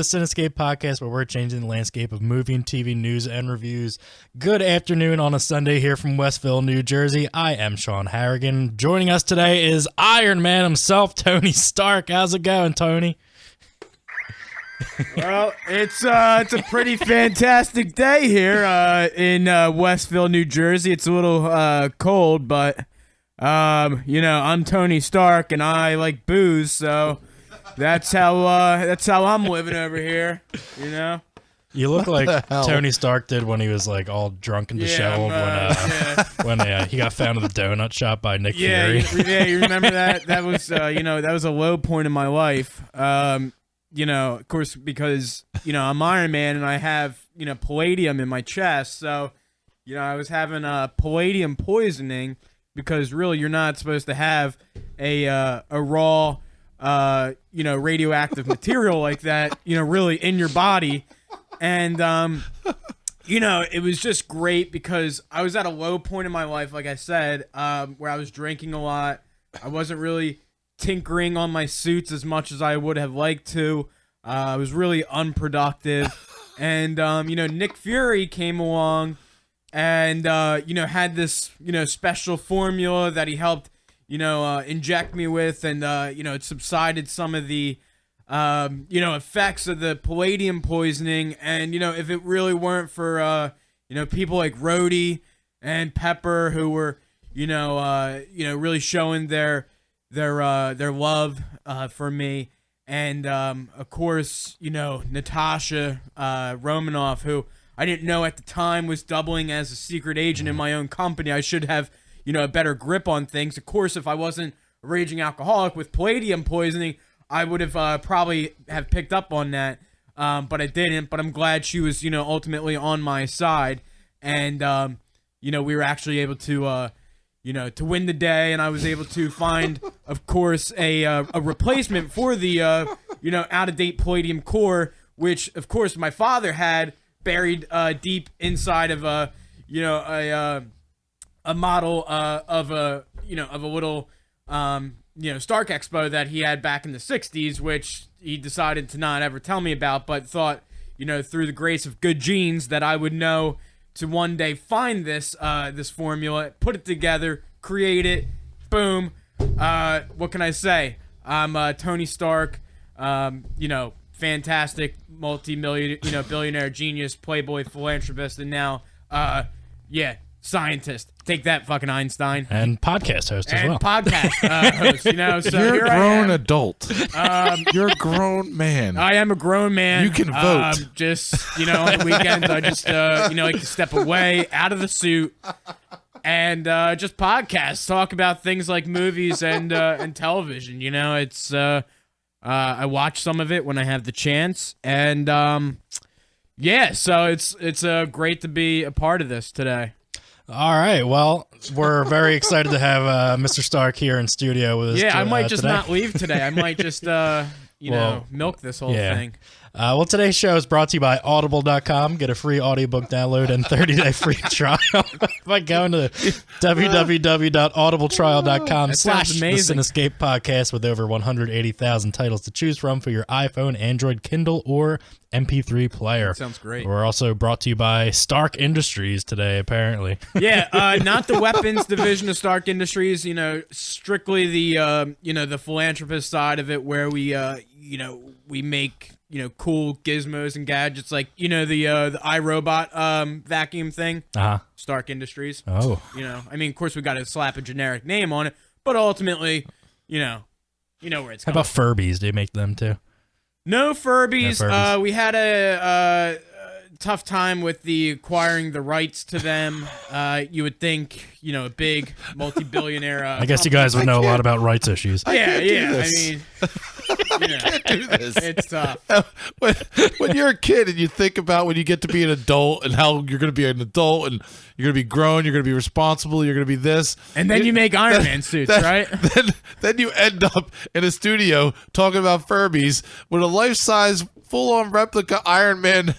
the Cinescape podcast, where we're changing the landscape of movie and TV news and reviews. Good afternoon on a Sunday here from Westville, New Jersey. I am Sean Harrigan. Joining us today is Iron Man himself, Tony Stark. How's it going, Tony? Well, it's a pretty fantastic day here in Westville, New Jersey. It's a little cold, but I'm Tony Stark and I like booze, so that's how I'm living over here. You know. You look like Tony Stark did when he was like all drunk and disheveled when he got found in the donut shop by Nick Fury. Yeah, you remember that? That was that was a low point in my life. Of course, because, I'm Iron Man and I have, palladium in my chest. So, I was having palladium poisoning because really you're not supposed to have a raw, radioactive material like that, really in your body. And, it was just great because I was at a low point in my life, like I said, where I was drinking a lot. I wasn't really tinkering on my suits as much as I would have liked to. I was really unproductive. And, Nick Fury came along and, had this, special formula that he helped, inject me with. And, it subsided some of the, effects of the palladium poisoning. And, if it really weren't for, people like Rhodey and Pepper who were, really showing their love for me, and of course, Natasha Romanoff, who I didn't know at the time was doubling as a secret agent in my own company. I should have, a better grip on things. Of course, if I wasn't a raging alcoholic with palladium poisoning, I would have probably have picked up on that, but I didn't. But I'm glad she was, ultimately on my side, and we were actually able to. To win the day, and I was able to find, of course, a replacement for the, out-of-date palladium core, which, of course, my father had buried deep inside of a model of a little, Stark Expo that he had back in the 60s, which he decided to not ever tell me about, but thought, through the grace of good genes that I would know to one day find this formula, put it together, create it, boom. What can I say? I'm Tony Stark, fantastic multi-million, billionaire genius, playboy, philanthropist, and now, scientist. Take that, fucking Einstein. And podcast host as well. And podcast host, so you're a grown adult. You're a grown man. I am a grown man. You can vote. Just, on the weekends, I just, like to step away out of the suit and just podcast, talk about things like movies and television. It's, I watch some of it when I have the chance. And, so it's great to be a part of this today. All right, well, we're very excited to have Mr. Stark here in studio with us. Yeah, I might just today. not leave today. I might just, milk this whole thing. Well, today's show is brought to you by Audible.com. Get a free audiobook download and 30-day free trial by going to www.audibletrial.com/the Cinescape podcast with over 180,000 titles to choose from for your iPhone, Android, Kindle, or MP3 player. That sounds great. We're also brought to you by Stark Industries today, apparently. Yeah, not the weapons division of Stark Industries, strictly the, the philanthropist side of it where we, we make, cool gizmos and gadgets like, the iRobot vacuum thing. Uh-huh. Stark Industries. Oh. Of course we got to slap a generic name on it, but ultimately, where it's How coming about Furbies? Do you make them too? No Furbies. No Furbies. We had a tough time with acquiring the rights to them. You would think, a big multi-billionaire. I guess you guys would know a lot about rights issues. Yeah. Can't do this. It's tough. When you're a kid and you think about when you get to be an adult and how you're going to be an adult and you're going to be grown, you're going to be responsible, you're going to be this. And then you make Iron Man suits, right? Then you end up in a studio talking about Furbies with a life-size, full-on replica Iron Man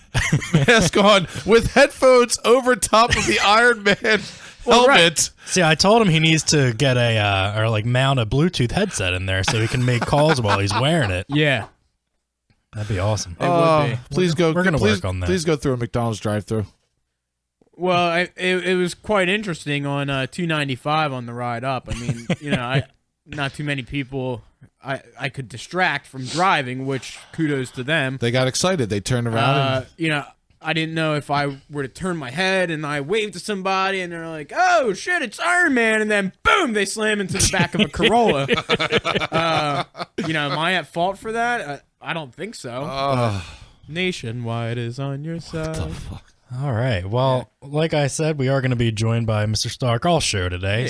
mask on with headphones over top of the Iron Man helmet. Right. See, I told him he needs to get mount a Bluetooth headset in there so he can make calls while he's wearing it. Yeah. That'd be awesome. It would be. Please go. We're gonna please, work on that. Please go through a McDonald's drive-through. Well, it was quite interesting on 295 on the ride up. I mean, not too many people I could distract from driving, which kudos to them. They got excited. They turned around. I didn't know if I were to turn my head and I waved to somebody and they're like, "Oh shit, it's Iron Man," and then boom, they slam into the back of a Corolla. Am I at fault for that? I don't think so. Nationwide is on your side. All right. Well, like I said, we are going to be joined by Mr. Stark all show today.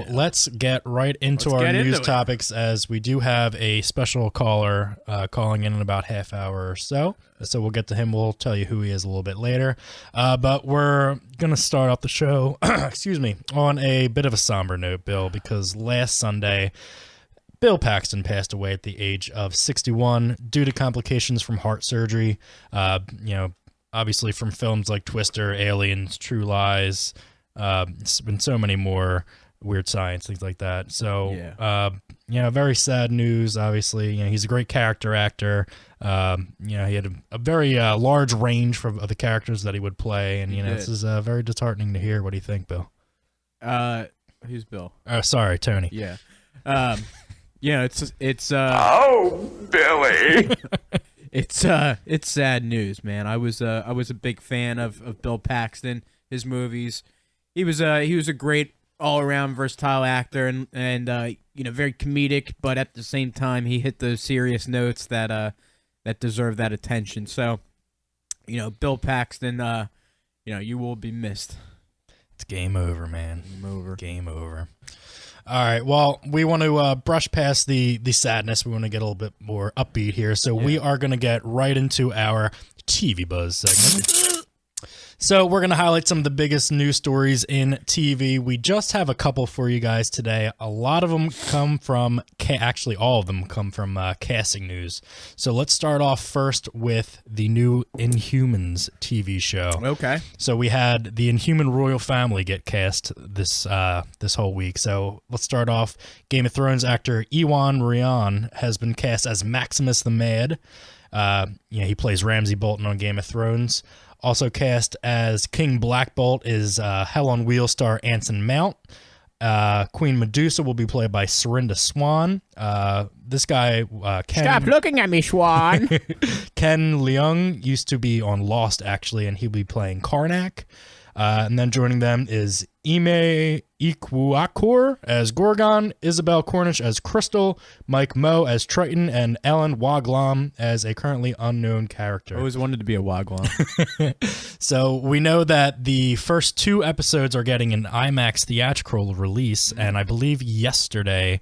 Let's get right into our news topics, as we do have a special caller calling in about half hour or so. So we'll get to him. We'll tell you who he is a little bit later. But we're going to start off the show, on a bit of a somber note, Bill, because last Sunday, Bill Paxton passed away at the age of 61 due to complications from heart surgery. Obviously from films like Twister, Aliens, True Lies, it's been so many more, Weird Science, things like that. So, very sad news, obviously. He's a great character actor. He had a very large range of the characters that he would play. And, this is very disheartening to hear. What do you think, Bill? Who's Bill? Sorry, Tony. Yeah. It's Oh, Billy. It's sad news, man. I was a big fan of Bill Paxton, his movies. He was a great all around versatile actor and very comedic, but at the same time he hit those serious notes that deserve that attention. So, Bill Paxton, you will be missed. It's game over, man. Game over. All right, well, we want to brush past the sadness. We want to get a little bit more upbeat here. So we are going to get right into our TV Buzz segment. So we're going to highlight some of the biggest news stories in TV. We just have a couple for you guys today. A lot of them come from, actually all of them come from casting news. So let's start off first with the new Inhumans TV show. Okay. So we had the Inhuman royal family get cast this whole week. So let's start off. Game of Thrones actor Ewan Ryan has been cast as Maximus the Mad. He plays Ramsay Bolton on Game of Thrones. Also cast as King Black Bolt is Hell on Wheels star Anson Mount. Queen Medusa will be played by Serinda Swan. This guy, Ken... Stop looking at me, Swan! Ken Leung used to be on Lost, actually, and he'll be playing Karnak. And then joining them is Ime Ikwuakor as Gorgon, Isabel Cornish as Crystal, Mike Moe as Triton, and Ellen Waglam as a currently unknown character. I always wanted to be a Waglam. So we know that the first 2 episodes are getting an IMAX theatrical release, and I believe yesterday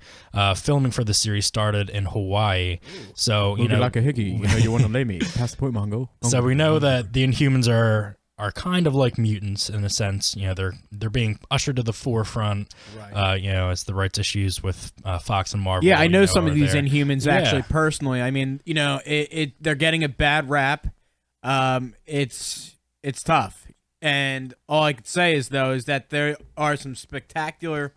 filming for the series started in Hawaii. So, like a hickey, you want to lay me. Pass the point, Mongo. So we know that the Inhumans are kind of like mutants in a sense. They're being ushered to the forefront. Right. It's the rights issues with Fox and Marvel. Yeah, I know some of these Inhumans actually personally. I mean, they're getting a bad rap. It's tough, and all I could say is that there are some spectacular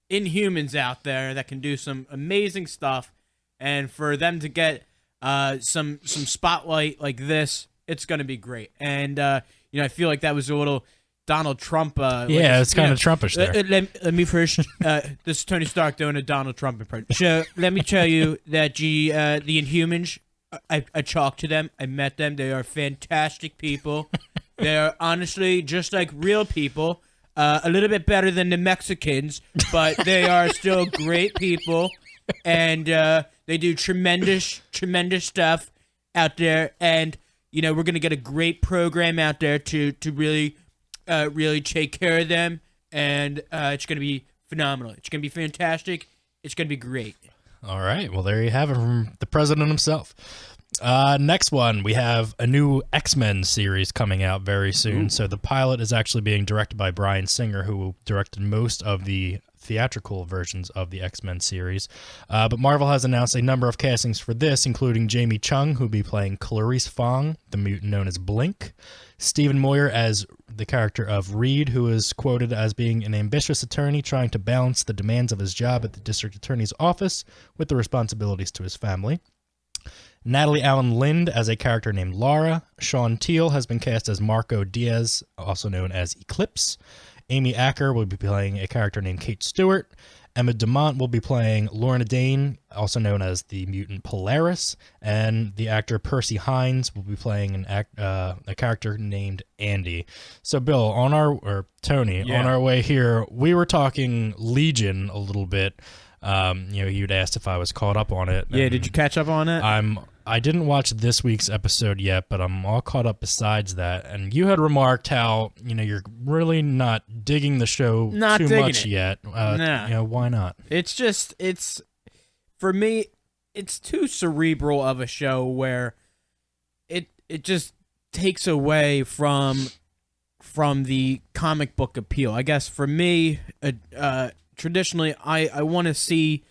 Inhumans out there that can do some amazing stuff, and for them to get some spotlight like this, it's going to be great. And I feel like that was a little Donald Trump. It's kind of Trumpish there. Let me first. This is Tony Stark doing a Donald Trump impression. So let me tell you that the Inhumans, I talked to them. I met them. They are fantastic people. They are honestly just like real people. A little bit better than the Mexicans, but they are still great people. And they do tremendous stuff out there. And we're going to get a great program out there to really take care of them, and it's going to be phenomenal. It's going to be fantastic. It's going to be great. All right. Well, there you have it from the president himself. Next one, we have a new X-Men series coming out very soon. Ooh. So the pilot is actually being directed by Bryan Singer, who directed most of the theatrical versions of the X-Men series. But Marvel has announced a number of castings for this, including Jamie Chung, who'll be playing Clarice Fong, the mutant known as Blink, Stephen Moyer as the character of Reed, who is quoted as being an ambitious attorney trying to balance the demands of his job at the district attorney's office with the responsibilities to his family. Natalie Allen Lind as a character named Laura. Sean Teal has been cast as Marco Diaz, also known as Eclipse. Amy Acker will be playing a character named Kate Stewart. Emma Dumont will be playing Lorna Dane, also known as the mutant Polaris, and the actor Percy Hines will be playing a character named Andy. So, Bill, Tony, on our way here, we were talking Legion a little bit. You'd asked if I was caught up on it. Yeah, did you catch up on it? I didn't watch this week's episode yet, but I'm all caught up besides that. And you had remarked how, you're really not digging the show too much yet. Nah. Why not? For me, it's too cerebral of a show where it just takes away from the comic book appeal. I guess for me, traditionally, I want to see...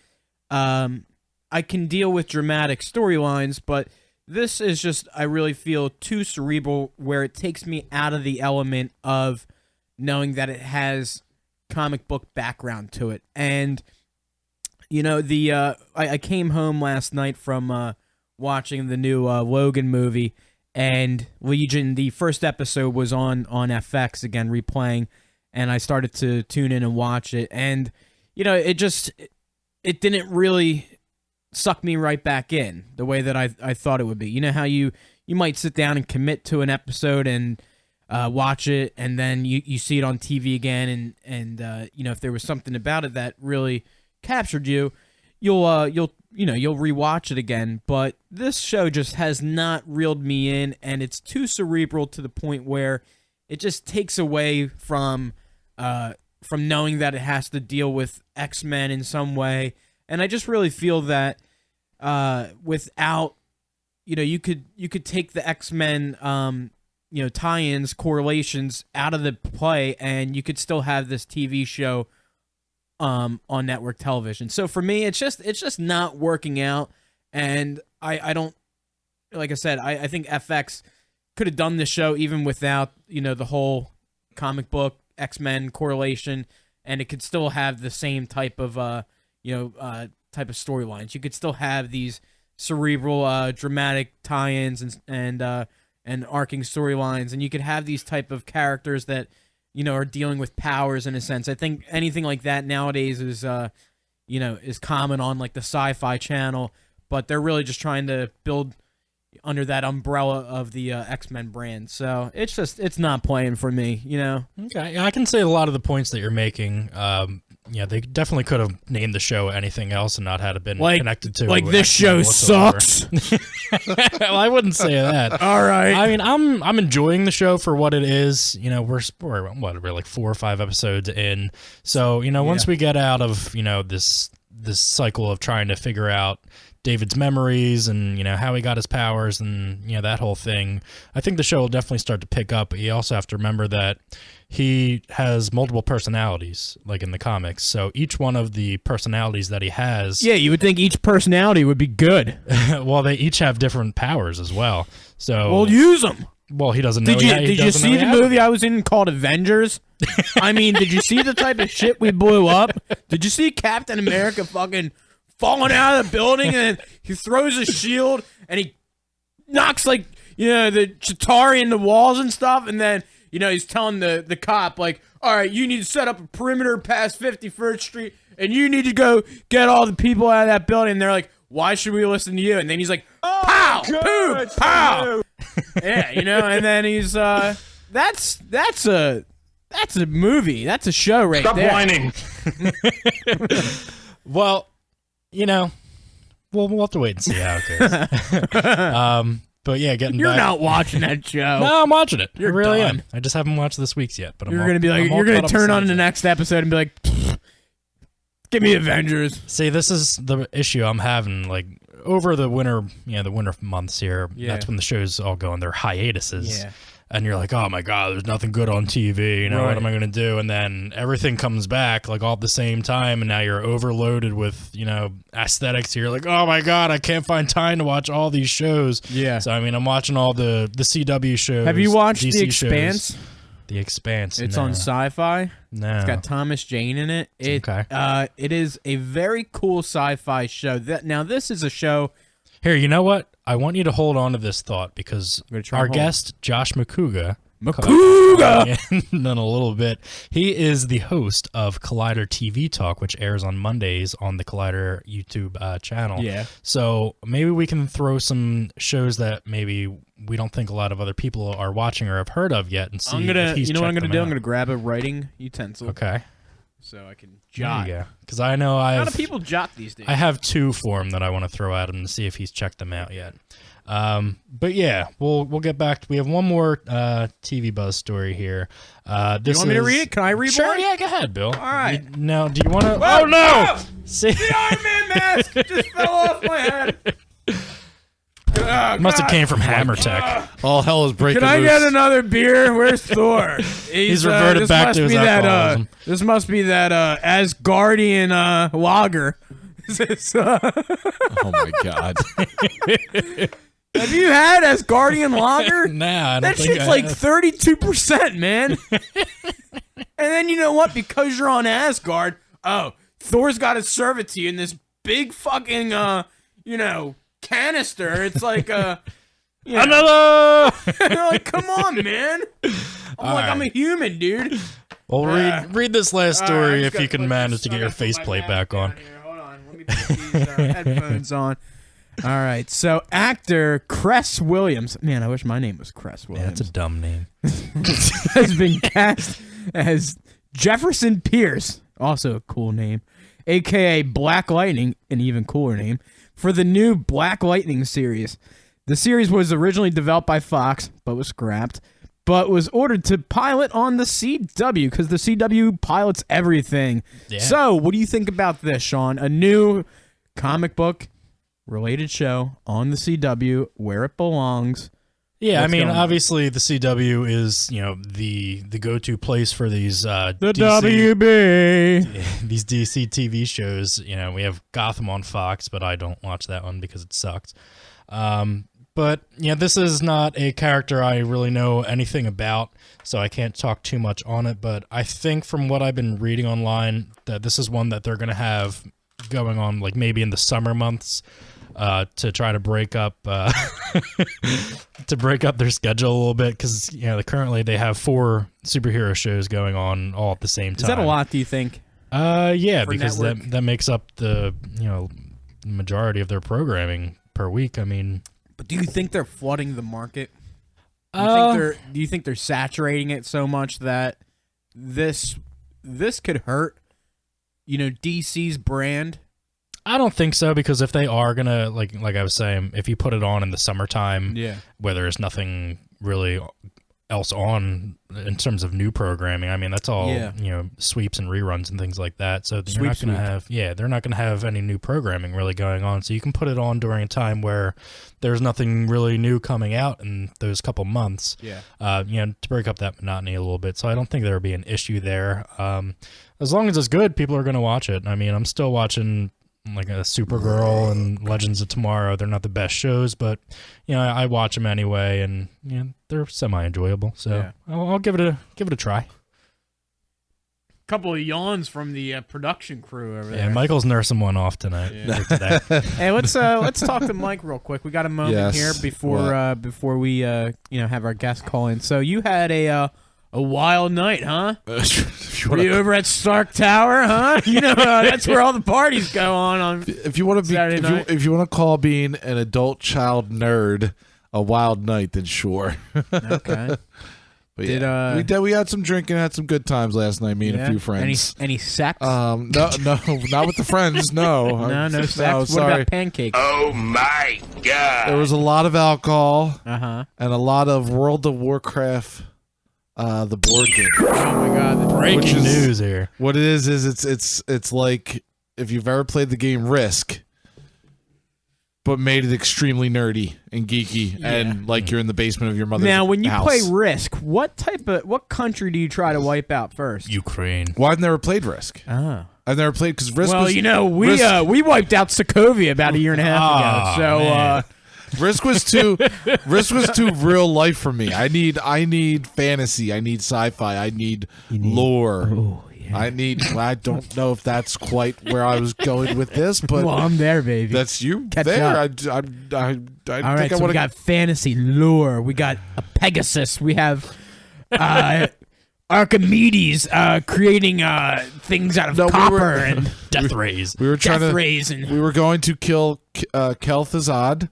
I can deal with dramatic storylines, but this is just, I really feel, too cerebral, where it takes me out of the element of knowing that it has comic book background to it. And, I came home last night from watching the new Logan movie, and Legion, the first episode was on FX, again, replaying, and I started to tune in and watch it, and, it didn't really suck me right back in the way that I thought it would be. You know how you might sit down and commit to an episode and watch it, and then you see it on TV again, and if there was something about it that really captured you, you'll rewatch it again. But this show just has not reeled me in, and it's too cerebral to the point where it just takes away from knowing that it has to deal with X-Men in some way. And I just really feel that without, you could take the X-Men, tie-ins, correlations out of the play, and you could still have this TV show on network television. So for me, it's just not working out. And I don't, like I said, I think FX could have done this show even without, the whole comic book X-Men correlation, and it could still have the same type of type of storylines. You could still have these cerebral, dramatic tie-ins and arcing storylines, and you could have these type of characters that are dealing with powers in a sense. I think anything like that nowadays is common on like the Sci-Fi Channel, but they're really just trying to build under that umbrella of the X-Men brand. So it's not playing for me. Okay, I can say a lot of the points that you're making. They definitely could have named the show anything else and not had it been connected to. Like this show sucks. Well, I wouldn't say that. All right. I mean, I'm enjoying the show for what it is. We're like 4 or 5 episodes in. So once we get out of this cycle of trying to figure out David's memories and how he got his powers and that whole thing, I think the show will definitely start to pick up. But you also have to remember that he has multiple personalities, like in the comics. So each one of the personalities that he has, you would think each personality would be good. well, they each have different powers as well. So we'll use them. Well, he doesn't know. Did you see the movie I was in called Avengers? I mean, did you see the type of shit we blew up? Did you see Captain America fucking falling out of the building, and he throws a shield and he knocks the Chitauri in the walls and stuff, and then he's telling the cop, like, all right, you need to set up a perimeter past 51st Street, and you need to go get all the people out of that building. And they're like, why should we listen to you? And then he's like, pow, poo, pow. Yeah, and then he's that's a movie. That's a show right Stop there. whining. Well, we'll have to wait and see how it goes. But yeah, You're back. not watching that show. No, I'm watching it. You're I really done. am. I just haven't watched this week's yet. But You're gonna be like, you're gonna turn on the next episode and be like, give me Avengers. See, this is the issue I'm having. Like over the winter, the winter months here. Yeah. That's when the shows all go on their hiatuses. Yeah. And you're like, oh my God, there's nothing good on TV. Right. What am I going to do? And then everything comes back like all at the same time. And now you're overloaded with, aesthetics. You're like, oh my God, I can't find time to watch all these shows. Yeah. So, I mean, I'm watching all the CW shows. Have you watched DC The Expanse? Shows. The Expanse. It's no. on Sci-Fi. No. It's got Thomas Jane in it. It is a very cool sci-fi show. Now, this is a show. Here, you know what? I want you to hold on to this thought because gonna try our and hold. guest, Josh Macuga, Macuga! in a little bit, he is the host of Collider TV Talk, which airs on Mondays on the Collider YouTube channel. Yeah. So maybe we can throw some shows that maybe we don't think a lot of other people are watching or have heard of yet and see if he's you know what I'm checked gonna do? them I'm out. gonna grab a writing utensil Okay. so I can There jot. you go. Because I know A lot of people jot these days. I have two for him that I want to throw at him to see if he's checked them out yet. But yeah, we'll get back to. We have one more TV buzz story here. This you want me to read it? Can I read Sure, one? yeah, go ahead, Bill. All right. Now, do you want to? Whoa, Oh no! whoa! See, The Iron Man mask just fell off my head. Oh, must have God. came from Hammer Tech. All hell is breaking Can I loose. get another beer? Where's Thor? He's reverted back must to his be that, alcoholism. This must be that Asgardian lager. Oh my god. Have you had Asgardian lager? Nah, I don't That think shit's I like have. 32%, man. And then you know what? Because you're on Asgard, Thor's got to serve it to you in this big fucking, canister. It's like, Another. like, come on, man. I'm a human, dude. Well, read this last All right, I story just if you gotta can put manage this- to get I your gotta put my faceplate mask back on. down here. Hold on. Let me put these headphones on. All right. So actor Cress Williams. Man, I wish my name was Cress Yeah, Williams. that's a dumb name. has been cast as Jefferson Pierce, also a cool name, aka Black Lightning, an even cooler name, for the new Black Lightning series. The series was originally developed by Fox, but was scrapped, but was ordered to pilot on the CW because the CW pilots everything. Yeah. So, what do you think about this, Sean? A new comic book related show on the CW where it belongs. Yeah, What's I mean, going on? obviously the CW is, the go-to place for these The DC, WB. these DC TV shows. We have Gotham on Fox, but I don't watch that one because it sucks. But this is not a character I really know anything about, so I can't talk too much on it. But I think from what I've been reading online that this is one that they're going to have going on, like maybe in the summer months, to try to break up their schedule a little bit because currently they have 4 superhero shows going on all at the same time. Is that a lot, do you think? Yeah, For because network? that makes up the majority of their programming per week. I mean, But do you think they're flooding the market? Do you think they're saturating it so much that this could hurt, DC's brand? I don't think so because if they are gonna like I was saying, if you put it on in the summertime, where there's nothing really else on in terms of new programming, I mean that's all sweeps and reruns and things like that. So they're not gonna have any new programming really going on. So you can put it on during a time where there's nothing really new coming out in those couple months. To break up that monotony a little bit. So I don't think there would be an issue there. As long as it's good, people are gonna watch it. I mean, I'm still watching like a Supergirl and Legends of Tomorrow. They're not the best shows, but I watch them anyway, and they're semi-enjoyable. So I'll give it a try. Couple of yawns from the production crew over there. Yeah, Michael's nursing one off tonight. or today. Hey, let's talk to Mike real quick. We got a moment Yes. here before we have our guest call in. So you had a wild night, huh? Were you over at Stark Tower, huh? That's where all the parties go on. If you want to be, Saturday night. if you want to call being an adult child nerd a wild night, then sure. Okay. But we had some drinking, had some good times last night. Me and a few friends. Any sex? No, not with the friends. No, no sex. No, What sorry. about pancakes? Oh my god. There was a lot of alcohol Uh-huh. and a lot of World of Warcraft, the board game. Oh my god. Breaking Which is- news here. What it is it's like if you've ever played the game Risk, but made it extremely nerdy and geeky, and like you're in the basement of your mother's Now, when you house. play Risk, what country do you try to wipe out first? Ukraine. Well, I've never played Risk. Oh. I've never played because Risk Well, was we wiped out Sokovia about a year and a half ago. So man. Risk was too real life for me. I need fantasy. I need sci-fi. I need lore. Oh, I don't know if that's quite where I was going with this, but Well, I'm there, baby. that's you Catch there. up. I All think right, I so want we got fantasy lore. We got a Pegasus. We have Archimedes creating things out of copper and Death rays. We were trying death to. rays. And We were going to kill Kel'Thuzad.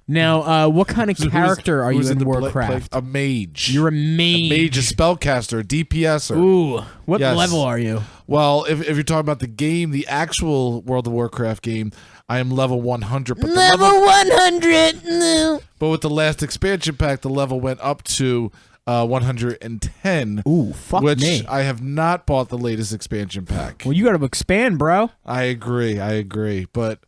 now, what kind of character are you who's in the Warcraft? a mage. You're a mage. A mage, a spellcaster, a DPSer. Ooh, what Yes. level are you? Well, if you're talking about the game, the actual World of Warcraft game, I am level 100. But Level 100. No. but with the last expansion pack, the level went up to 110. Ooh, fuck which me. I have not bought the latest expansion pack. Well, you got to expand, bro. I agree. But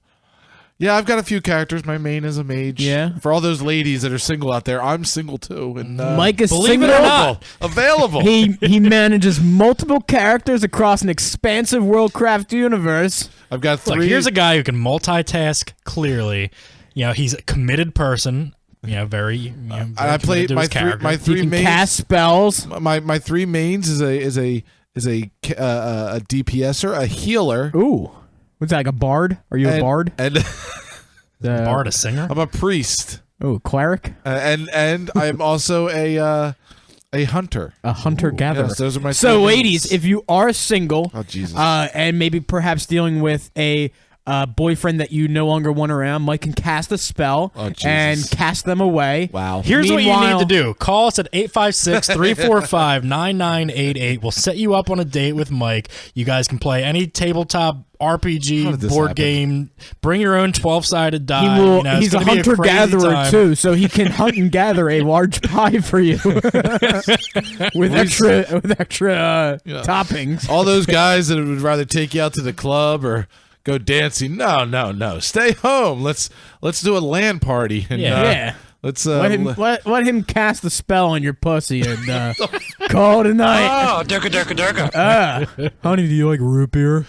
yeah, I've got a few characters. My main is a mage. Yeah. For all those ladies that are single out there, I'm single too. And Mike is believe single. it or not. available. He manages multiple characters across an expansive Worldcraft universe. I've got Look, 3. here's a guy who can multitask clearly. You know, he's a committed person. You know, very. I very played committed to my his character. my He three can mains. cast spells. My 3 mains is a DPSer, a healer, Ooh, what's that? Like a bard? Are you a bard? and Bard, a singer. I'm a priest, Oh, cleric, and I'm also a hunter. a hunter gatherer. Yes, those are my. So, 3 ladies, mains. if you are single, Oh, Jesus. and maybe perhaps dealing with a boyfriend that you no longer want around, Mike can cast a spell Oh, Jesus. and cast them away. Wow. Here's what you Meanwhile- need to do. Call us at 856-345-9988. We'll set you up on a date with Mike. You guys can play any tabletop How RPG, did this board happen? game. Bring your own 12-sided die. He will. You know, it's He's a gonna be hunter crazy gatherer time. too, so he can hunt and gather a large pie for you with extra toppings. all those guys that would rather take you out to the club or go dancing. No. Stay home. Let's do a LAN party. And, Yeah. Let's Let him cast the spell on your pussy and call it a night. Oh, durka, durka, durka. Honey, do you like root beer?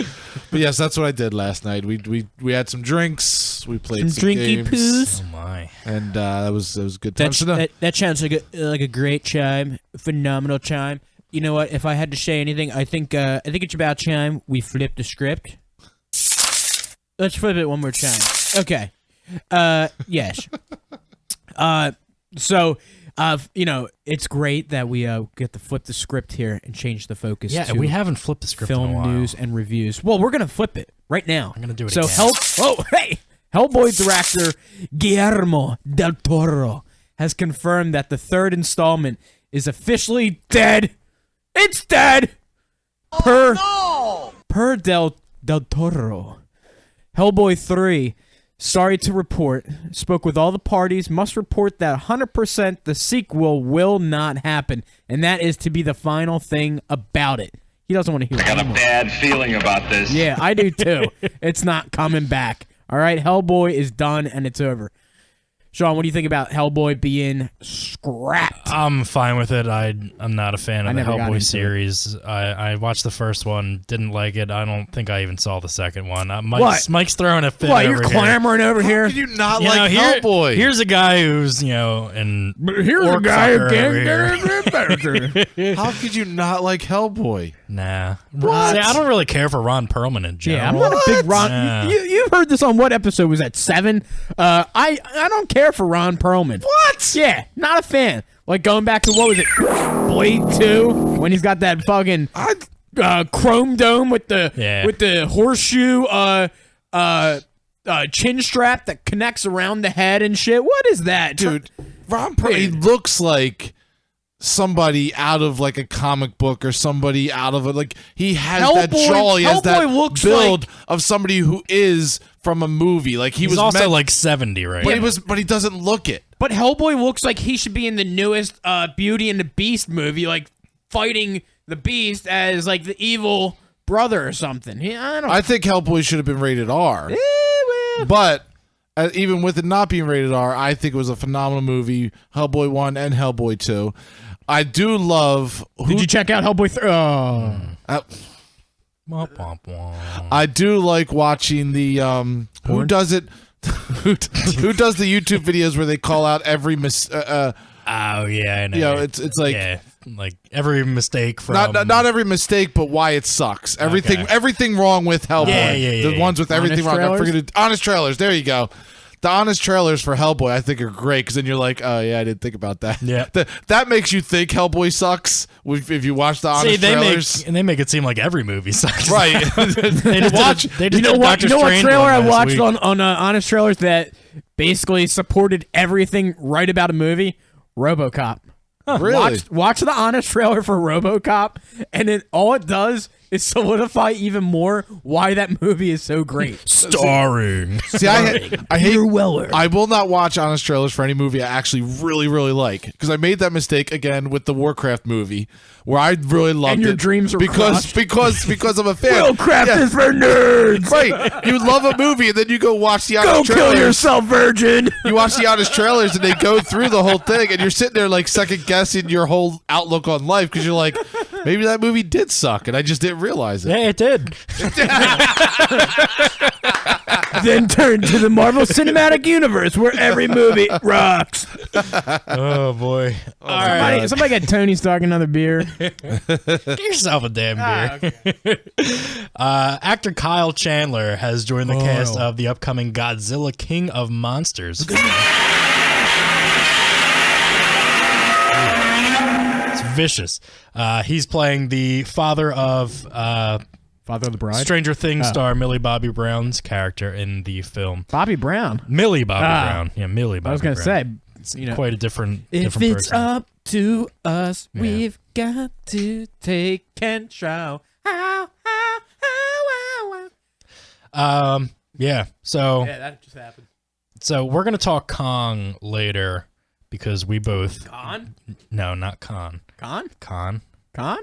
But yes, that's what I did last night. We had some drinks. We played some Drinky games, poos. Oh, my. and that was good time. That sounds like a great chime, phenomenal chime. You know what? If I had to say anything, I think it's about time we flip the script. Let's flip it one more time. Okay. Yes. So, you know, it's great that we get to flip the script here and change the focus. Yeah, to we haven't flipped the script in a film while. news and reviews. Well, we're gonna flip it right now. I'm gonna do it So again. Hellboy director Guillermo del Toro has confirmed that the third installment is officially dead. It's dead. Per del Toro. Hellboy 3, sorry to report, spoke with all the parties, must report that 100% the sequel will not happen, and that is to be the final thing about it. He doesn't want to hear it I got a anymore. bad feeling about this. Yeah, I do too. It's not coming back. All right, Hellboy is done and it's over. Sean, what do you think about Hellboy being scrapped? I'm fine with it. I'm not a fan I of the never got into Hellboy it. series. I watched the first one, didn't like it. I don't think I even saw the second one. What? Mike's throwing a fit What, over you're here. clamoring over here? Did you not You know, like here- Hellboy? Here's a guy who's, you know, an Here's orc fucker over here. How could you not like Hellboy? Nah. See, I don't really care for Ron Perlman in general. Yeah, I'm not a big Ron. Yeah. You heard this on what episode? Was that 7? I don't care for Ron Perlman. What? Yeah, not a fan. Like going back to what was it, Blade 2, when he's got that fucking chrome dome with the horseshoe chin strap that connects around the head and shit. What is that, Dude, Ron Perlman, he looks like somebody out of like a comic book or somebody out of it. Like he has that Hellboy- jaw, he has that Hellboy looks build of somebody who is from a movie. Like he He's was also meant, like 70 right but now. but he doesn't look it. But Hellboy looks like he should be in the newest Beauty and the Beast movie, like fighting the Beast as like the evil brother or something. I think Hellboy should have been rated R. But even with it not being rated R, I think it was a phenomenal movie. Hellboy 1 and Hellboy 2. I do love. Did you check out Hellboy 3? Oh. Womp, womp, womp. I do like watching the who does it. Who does the YouTube videos where they call out every Oh yeah, I know. you know, it's like Yeah. every mistake from not every mistake, but why it sucks. Everything wrong with Hellboy. Yeah. The ones with everything Honest wrong. trailers? Honest trailers. There you go. The honest trailers for Hellboy, I think, are great because then you're like, oh yeah, I didn't think about that. Yeah. That makes you think Hellboy sucks if you watch the honest trailers. They make it seem like every movie sucks. Right. They just Watch. They just You know did what? Doctor You know what Strange trailer one I last watched week. on Honest Trailers that basically supported everything right about a movie? RoboCop. Really? Watch the Honest trailer for RoboCop, and then all it does is solidify even more why that movie is so great. Starring. See, I hate. Peter Weller. I will not watch honest trailers for any movie I actually really, really like because I made that mistake again with the Warcraft movie where I really loved And your it dreams were because I'm a fan. Warcraft Yeah. is for nerds. Right, you love a movie and then you go watch the honest Go trailers. kill yourself, virgin. You watch the honest trailers and they go through the whole thing and you're sitting there like second guessing your whole outlook on life because you're like, maybe that movie did suck and I just didn't realize it. Yeah, it did. Then turn to the Marvel Cinematic Universe where every movie rocks. Oh boy. All right. Somebody get Tony Stark another beer. Get yourself a damn beer. Actor Kyle Chandler has joined the cast of the upcoming Godzilla King of Monsters. It's vicious. He's playing the father of Father of the Bride. Stranger Things star Millie Bobby Brown's character in the film. Bobby Brown. Millie Bobby Brown. Yeah, Millie Bobby I was gonna Brown. say, It's quite a different if different it's person. up to us, Yeah. we've got to take control. Yeah. So Yeah, that just happened. so we're gonna talk Kong later because we both Con? no, not Kong. Con? Kong. Con?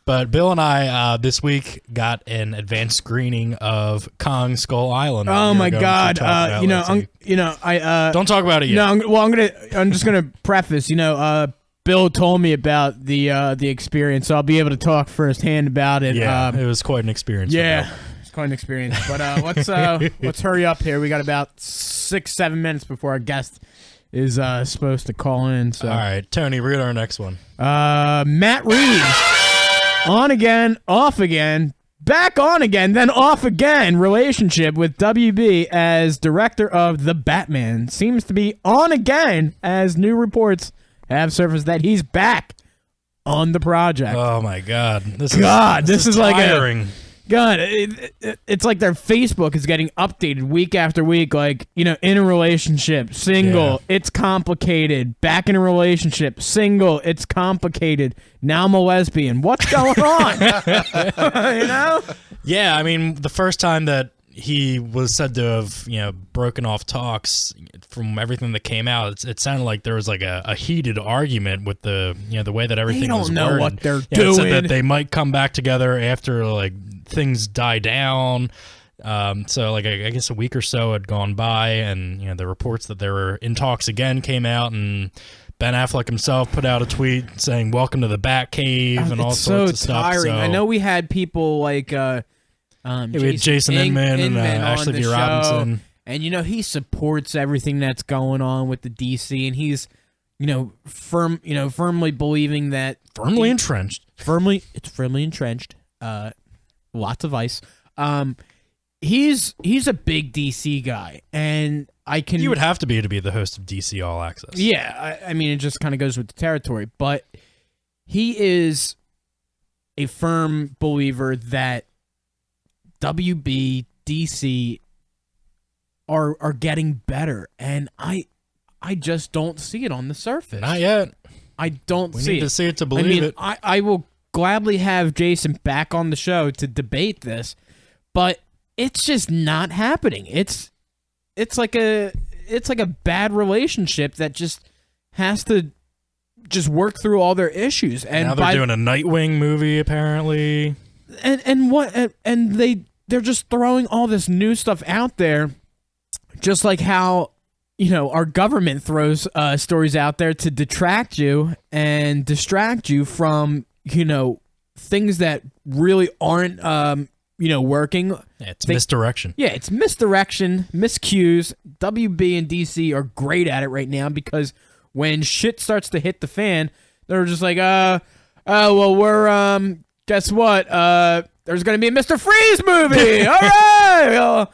But Bill and I this week got an advanced screening of Kong Skull Island. Oh You're my going to God! talk about You know, later. Don't talk about it yet. No, I'm just gonna preface. Bill told me about the experience, so I'll be able to talk firsthand about it. Yeah, it was quite an experience. for Yeah, Bill. it's quite an experience. But let's hurry up here. We got about 6-7 minutes before our guest is supposed to call in. So All right, Tony, read our next one. Matt Reeves, on again, off again, back on again, then off again. Relationship with WB as director of The Batman seems to be on again as new reports have surfaced that he's back on the project. Oh my God, this is like tiring. it's like their Facebook is getting updated week after week. Like, in a relationship, single, it's complicated. Back in a relationship, single, it's complicated. Now I'm a lesbian. What's going on? Yeah, I mean, the first time that he was said to have, broken off talks, from everything that came out, it sounded like there was like a heated argument with the way that everything was don't know worded. what they're It said doing. that they might come back together after like things die down. So like I guess a week or so had gone by, and the reports that they were in talks again came out, and Ben Affleck himself put out a tweet saying "Welcome to the Batcave" and all It's sorts so of stuff. tiring. So, I know we had people like we had Jason Inman and Ashley V. Robinson. And he supports everything that's going on with the DC, and he's firmly believing that Firmly entrenched. it's firmly entrenched. Lots of ice. He's a big DC guy, and I can. You would have to be the host of DC All Access. Yeah, I mean, it just kind of goes with the territory, but he is a firm believer that WB, DC are getting better, and I just don't see it on the surface. Not yet. I don't We see need it. to see it to believe it. I will gladly have Jason back on the show to debate this, but it's just not happening. It's like a bad relationship that just has to just work through all their issues. And Now they're doing a Nightwing movie, apparently. and they're just throwing all this new stuff out there, just like how our government throws stories out there to detract you and distract you from things that really aren't working. Yeah, it's misdirection. Yeah, it's misdirection, miscues. WB and DC are great at it right now because when shit starts to hit the fan, they're just like, well, we're, guess what? There's going to be a Mr. Freeze movie. All right.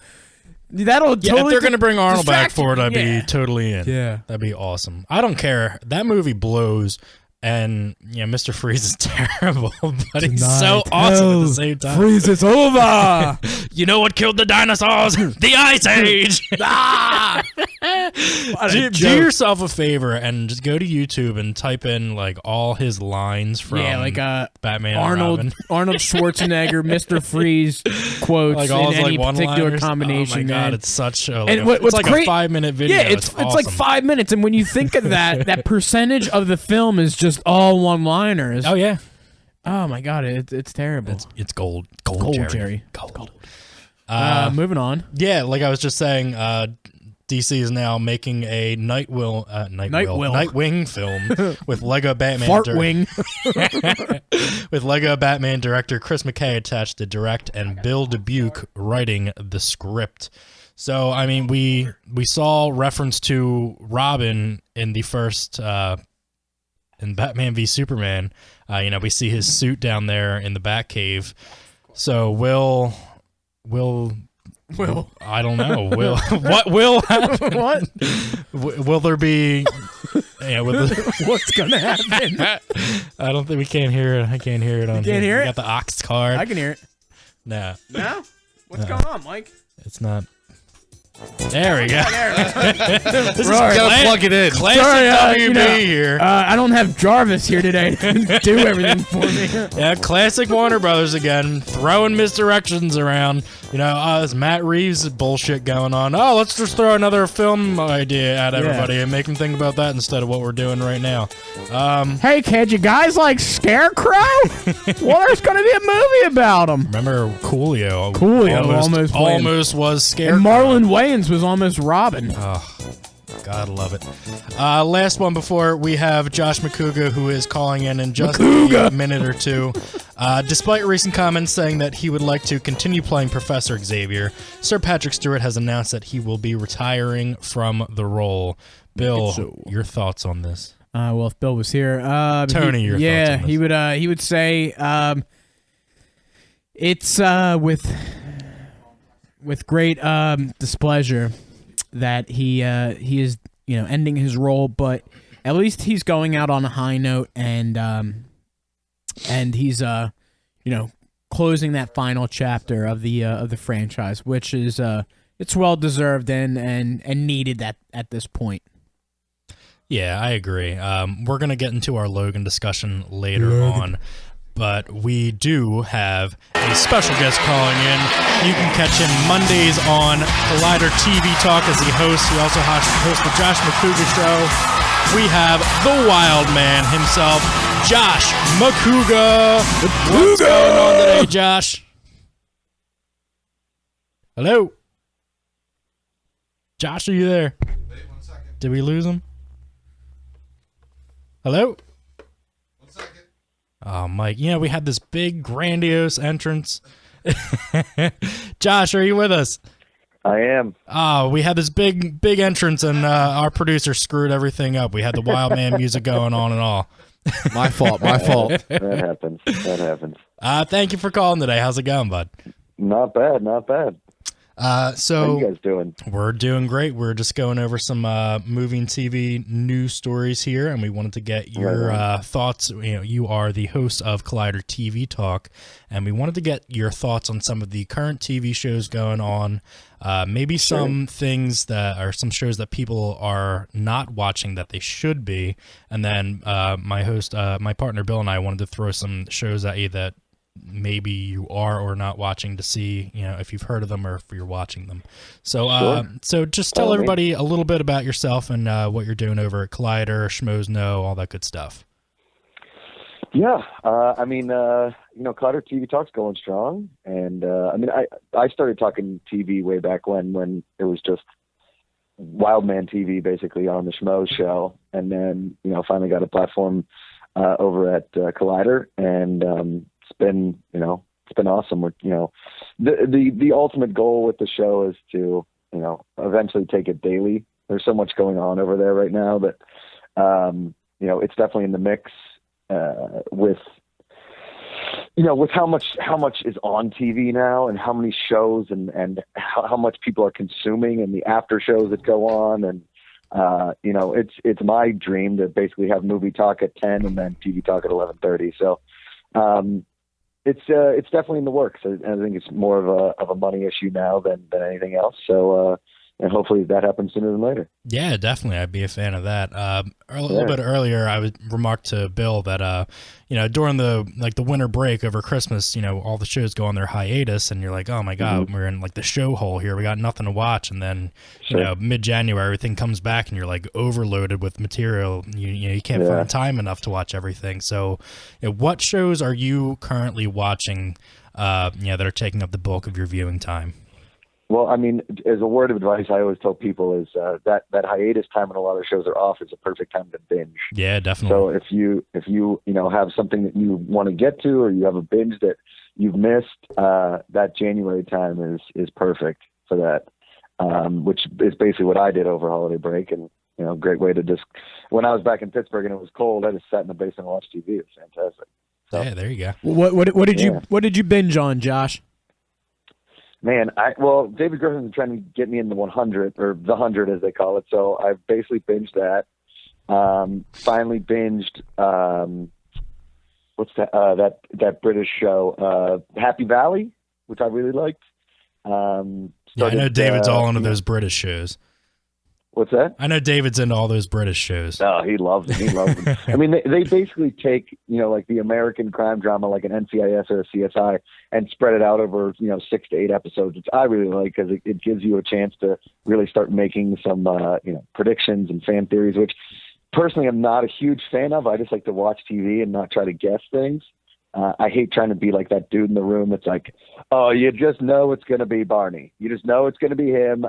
That'll totally if they're going to bring Arnold back for it, I'd Yeah. be totally in. Yeah. That'd be awesome. I don't care. That movie blows. And Mr. Freeze is terrible, but he's so awesome at the same time. Freeze is over. You know what killed the dinosaurs? The Ice Age. Do yourself a favor and just go to YouTube and type in like all his lines from Batman. Arnold and Arnold Schwarzenegger, Mr. Freeze quotes like all in his any like particular one-liners. combination. Oh my god, man. it's such a And it's what's like great- a 5-minute video. Yeah, it's like awesome. 5 minutes, and when you think of that percentage of the film is just all one-liners. Oh yeah, Oh my god, it's terrible. it's gold, Jerry. gold. Moving on. Yeah, like I was just saying, DC is now making a Nightwing film with Lego Batman. Fartwing. With Lego Batman director Chris McKay attached to direct and Bill Dubuque writing the script. So, I mean, we saw reference to Robin in the first in Batman v Superman. We see his suit down there in the Batcave. So will I don't know. What will happen? What? Will there be? What's gonna happen? I don't think we can't hear it. I can't hear it on. can't hear We it? got the aux card. I can hear it. No, No? What's going on, Mike? it's not. There we go. This is Right. Gotta plug it in. classic Sorry, WB here. I don't have Jarvis here today to do everything for me. Yeah, classic Warner Brothers again, throwing misdirections around. It's Matt Reeves' bullshit going on. Oh, let's just throw another film idea at everybody and make them think about that instead of what we're doing right now. Hey, kid, you guys like Scarecrow? Well, there's going to be a movie about him. Remember Coolio? Coolio almost was scared. And Marlon Wayans was almost Robin. God, love it. Last one before we have Josh Macuga, who is calling in just a minute or two. Despite recent comments saying that he would like to continue playing Professor Xavier, Sir Patrick Stewart has announced that he will be retiring from the role. Bill, your thoughts on this? Well, if Bill was here, Tony, your thoughts on this? he would say it's with great displeasure that he is ending his role, but at least he's going out on a high note and he's closing that final chapter of the franchise, which is it's well deserved and needed at this point. Yeah, I agree. We're going to get into our Logan discussion later on, but we do have a special guest calling in. You can catch him Mondays on Collider TV Talk as he hosts. He also hosts the Josh Macuga Show. We have the wild man himself, Josh Macuga. What's going on today, Josh? Hello? Josh, are you there? Wait 1 second. Did we lose him? Hello? 1 second. Oh, Mike, we had this big, grandiose entrance. Josh, are you with us? I am. Oh, we had this big entrance, and our producer screwed everything up. We had the Wild Man music going on and all. My fault. That happens. Thank you for calling today. How's it going, bud? Not bad. How So you guys doing? we're doing great. We're just going over some movie and TV news stories here, and we wanted to get your thoughts. You are the host of Collider TV Talk, and we wanted to get your thoughts on some of the current TV shows going on. Maybe some things that are some shows that people are not watching that they should be, and then my partner Bill and I wanted to throw some shows at you that maybe you are or not watching to see, if you've heard of them or if you're watching them. So, so just tell everybody a little bit about yourself and what you're doing over at Collider, Schmoes Know, all that good stuff. Yeah, Collider TV Talk's going strong, and I started talking TV way back when it was just Wildman TV basically on the Schmoes Show, and then finally got a platform over at Collider, and it's been been awesome. We're, the ultimate goal with the show is to, eventually take it daily. There's so much going on over there right now that, it's definitely in the mix, with how much is on TV now and how many shows and how much people are consuming and the after shows that go on. And, it's my dream to basically have movie talk at 10 and then TV talk at 11:30. So, it's definitely in the works. I think it's more of a money issue now than anything else. So, and hopefully that happens sooner than later. Yeah, definitely. I'd be a fan of that. A little bit earlier, I would remark to Bill that, during the winter break over Christmas, all the shows go on their hiatus and you're like, oh my God, we're in like the show hole here. We got nothing to watch. And then, mid-January, everything comes back and you're like overloaded with material. You can't find time enough to watch everything. So what shows are you currently watching, that are taking up the bulk of your viewing time? Well, I mean, as a word of advice, I always tell people is that hiatus time when a lot of shows are off is a perfect time to binge. Yeah, definitely. So if you have something that you want to get to, or you have a binge that you've missed, that January time is perfect for that. Which is basically what I did over holiday break, and great way to just. When I was back in Pittsburgh and it was cold, I just sat in the basement and watched TV. It was fantastic. So, yeah, there you go. What did you binge on, Josh? Man, David Griffin's been trying to get me in the 100, or the 100 as they call it. So I basically binged that. Finally binged, what's that British show, Happy Valley, which I really liked. I know David's all into those British shows. What's that? I know David's into all those British shows. Oh, he loves them. He loves them. I mean, they basically take, like the American crime drama, like an NCIS or a CSI, and spread it out over, 6 to 8 episodes, which I really like because it gives you a chance to really start making some, predictions and fan theories, which personally I'm not a huge fan of. I just like to watch TV and not try to guess things. I hate trying to be like that dude in the room that's like, oh, you just know it's going to be Barney. You just know it's going to be him.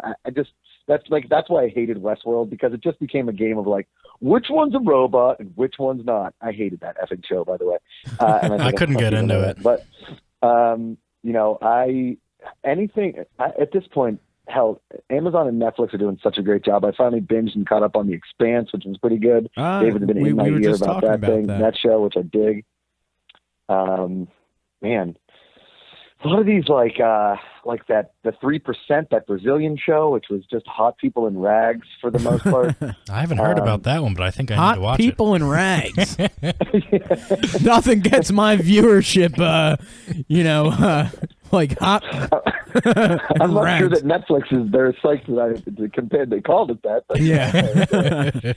That's why I hated Westworld, because it just became a game of like, which one's a robot and which one's not. I hated that effing show, by the way. And I couldn't get into it. But, at this point, hell, Amazon and Netflix are doing such a great job. I finally binged and caught up on The Expanse, which was pretty good. David's been in my ear about that show, which I dig. Man, a lot of these the 3%, that Brazilian show, which was just hot people in rags for the most part. I haven't heard about that one, but I think I need to watch it. Hot people in rags. Nothing gets my viewership, like hot. I'm not sure that Netflix is their site that they called it that. But yeah.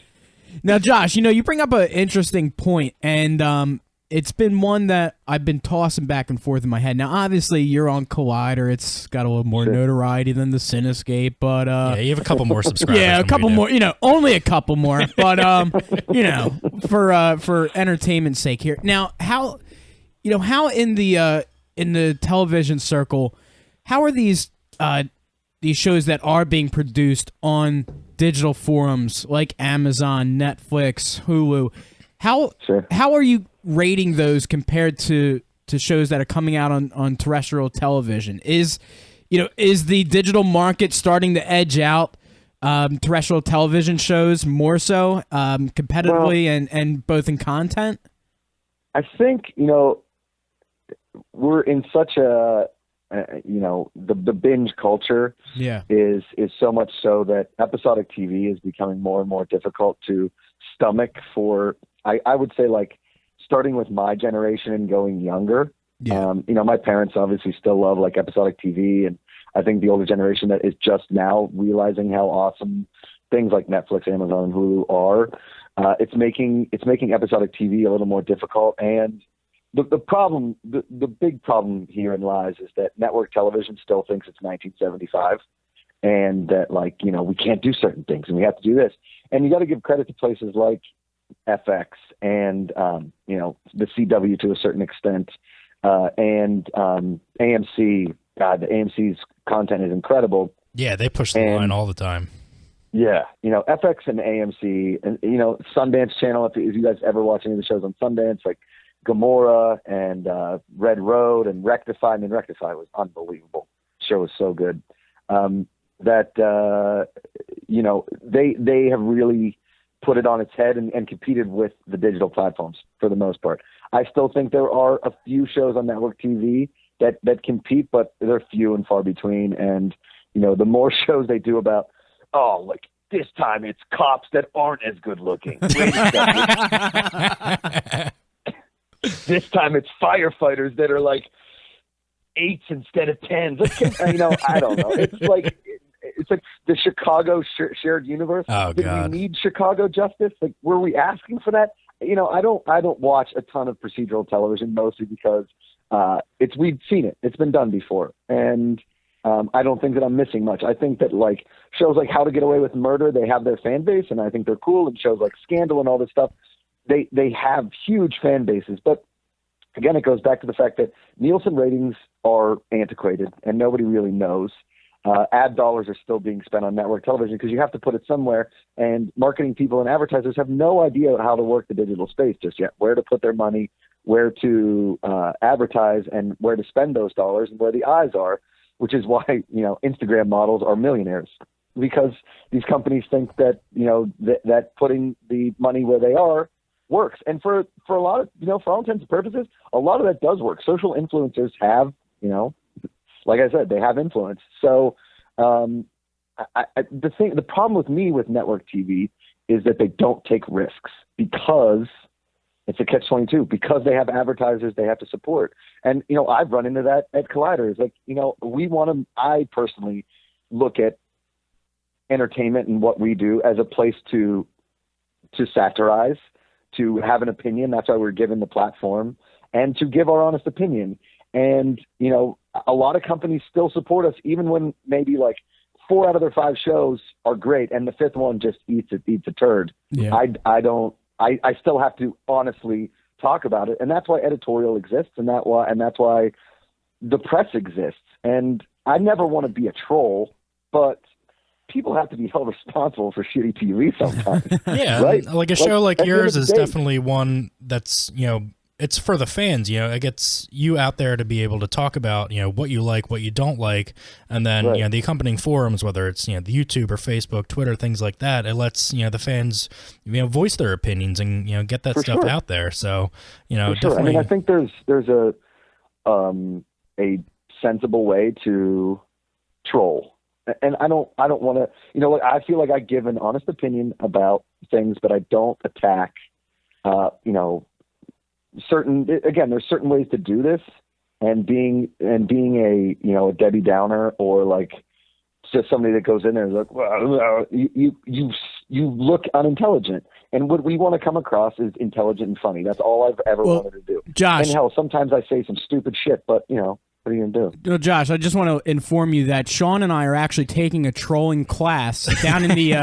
Now, Josh, you bring up an interesting point, and it's been one that I've been tossing back and forth in my head. Now, obviously, you're on Collider. It's got a little more notoriety than the Cinescape, but you have a couple more subscribers. Yeah, a couple more. Only a couple more, but for entertainment's sake here. Now, how in the television circle, how are these shows that are being produced on digital forums like Amazon, Netflix, Hulu? How are you rating those compared to shows that are coming out on terrestrial television? Is the digital market starting to edge out terrestrial television shows more so competitively and both in content? I think we're in such a the binge culture is so much so that episodic TV is becoming more and more difficult to stomach for. I would say, like, starting with my generation and going younger. Yeah. My parents obviously still love like episodic TV, and I think the older generation that is just now realizing how awesome things like Netflix, Amazon, and Hulu are. It's making episodic TV a little more difficult, and the big problem herein lies is that network television still thinks it's 1975, and that we can't do certain things and we have to do this. And you got to give credit to places like FX and the CW to a certain extent, and AMC. God, the AMC's content is incredible. Yeah, they push the line all the time. Yeah, FX and AMC, and Sundance Channel. If you guys ever watch any of the shows on Sundance, like Gomorrah and Red Road and Rectify. I mean, Rectify was unbelievable. The show was so good. They have really put it on its head and competed with the digital platforms for the most part. I still think there are a few shows on network TV that compete, but they're few and far between. And, the more shows they do about, like this time it's cops that aren't as good looking. Wait a second. This time it's firefighters that are like 8s instead of 10s. I don't know. It's like the Chicago shared universe. Oh, Did God. we need Chicago justice? Like, were we asking for that? I don't watch a ton of procedural television, mostly because we've seen it. It's been done before. And I don't think that I'm missing much. I think that like shows like How to Get Away with Murder, they have their fan base, and I think they're cool. And shows like Scandal and all this stuff, they have huge fan bases. But again, it goes back to the fact that Nielsen ratings are antiquated and nobody really knows. Ad dollars are still being spent on network television because you have to put it somewhere, and marketing people and advertisers have no idea how to work the digital space just yet, where to put their money, where to advertise, and where to spend those dollars and where the eyes are, which is why, Instagram models are millionaires, because these companies think that, that putting the money where they are works. And for a lot of, for all intents and purposes, a lot of that does work. Social influencers have, like I said, they have influence. So the problem with me with network TV is that they don't take risks because it's a catch-22, because they have advertisers they have to support. And, I've run into that at Collider. It's like, I personally look at entertainment and what we do as a place to satirize, to have an opinion. That's why we're given the platform, and to give our honest opinion. And, a lot of companies still support us, even when maybe like 4 out of their 5 shows are great and the 5th one just eats a turd. Yeah. I still have to honestly talk about it. And that's why editorial exists, and that's why the press exists. And I never want to be a troll, but people have to be held responsible for shitty TV sometimes. Yeah, right? like a show like at the end yours of is the day- definitely one that's, it's for the fans, it gets you out there to be able to talk about, what you like, what you don't like, and then, Right. the accompanying forums, whether it's, the YouTube or Facebook, Twitter, things like that, it lets, the fans, voice their opinions and, get that For stuff sure. out there. So, For sure. definitely. I think there's a sensible way to troll. And I don't want to, I feel like I give an honest opinion about things, but I don't attack, there's certain ways to do this, and being a Debbie Downer, or like just somebody that goes in there and is like, well, you look unintelligent. And what we want to come across is intelligent and funny. That's all I've ever wanted to do. Josh. And hell, sometimes I say some stupid shit, but what are you gonna do? No, Josh, I just want to inform you that Sean and I are actually taking a trolling class down in the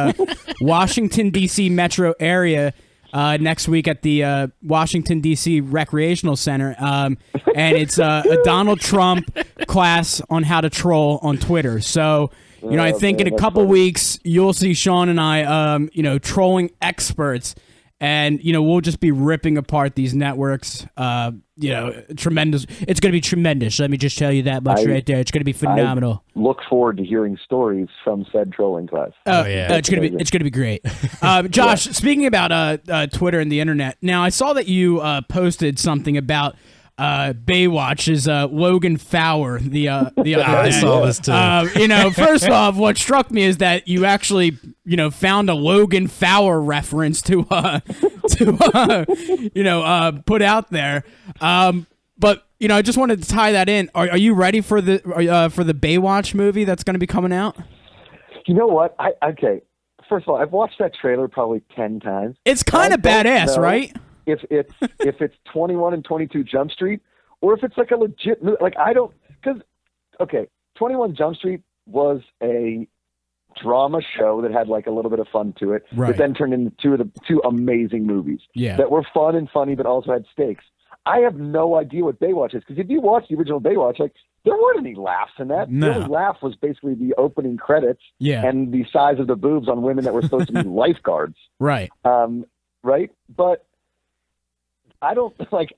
Washington, D.C. metro area next week at the Washington, D.C. Recreational Center. And it's a Donald Trump class on how to troll on Twitter. So, I think in a couple weeks, you'll see Sean and I, trolling experts. And, we'll just be ripping apart these networks. Tremendous. It's going to be tremendous. Let me just tell you that much right there. It's going to be phenomenal. I look forward to hearing stories from said trolling class. yeah. It's going to be great. Josh, speaking about Twitter and the internet, now I saw that you posted something about Baywatch's Logan Fowler the other I day. saw this too. First off, what struck me is that you actually, found a Logan Fowler reference to put out there. But I just wanted to tie that in. Are you ready for the Baywatch movie that's going to be coming out? You know what? Okay. First of all, I've watched that trailer probably 10 times. It's kind of badass, right? If it's 21 and 22 Jump Street, or if it's like a legit movie. Like, I don't, because 21 Jump Street was a drama show that had like a little bit of fun to it, right, that then turned into two amazing movies that were fun and funny, but also had stakes. I have no idea what Baywatch is, because if you watch the original Baywatch, like, there weren't any laughs in that. No. The only laugh was basically the opening credits and the size of the boobs on women that were supposed to be lifeguards. Right. Right? But I don't, like,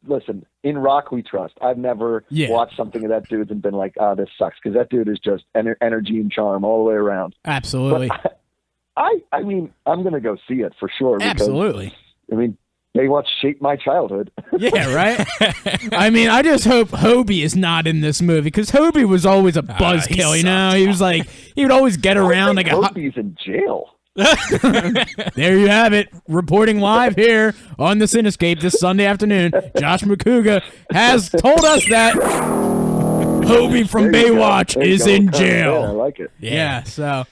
listen, in Rock we trust. I've never watched something of that dude's and been like, this sucks, because that dude is just energy and charm all the way around. Absolutely. But I mean, I'm gonna go see it for sure. Because, Absolutely. I mean, they want to shape my childhood. Yeah, right? I mean, I just hope Hobie is not in this movie, because Hobie was always a buzzkill, you know? He was like, he would always get around like Hobie's in jail. There you have it. Reporting live here on the Cinescape this Sunday afternoon. Josh Macuga has told us that Hobie from Baywatch is in jail. I like it. Yeah, so...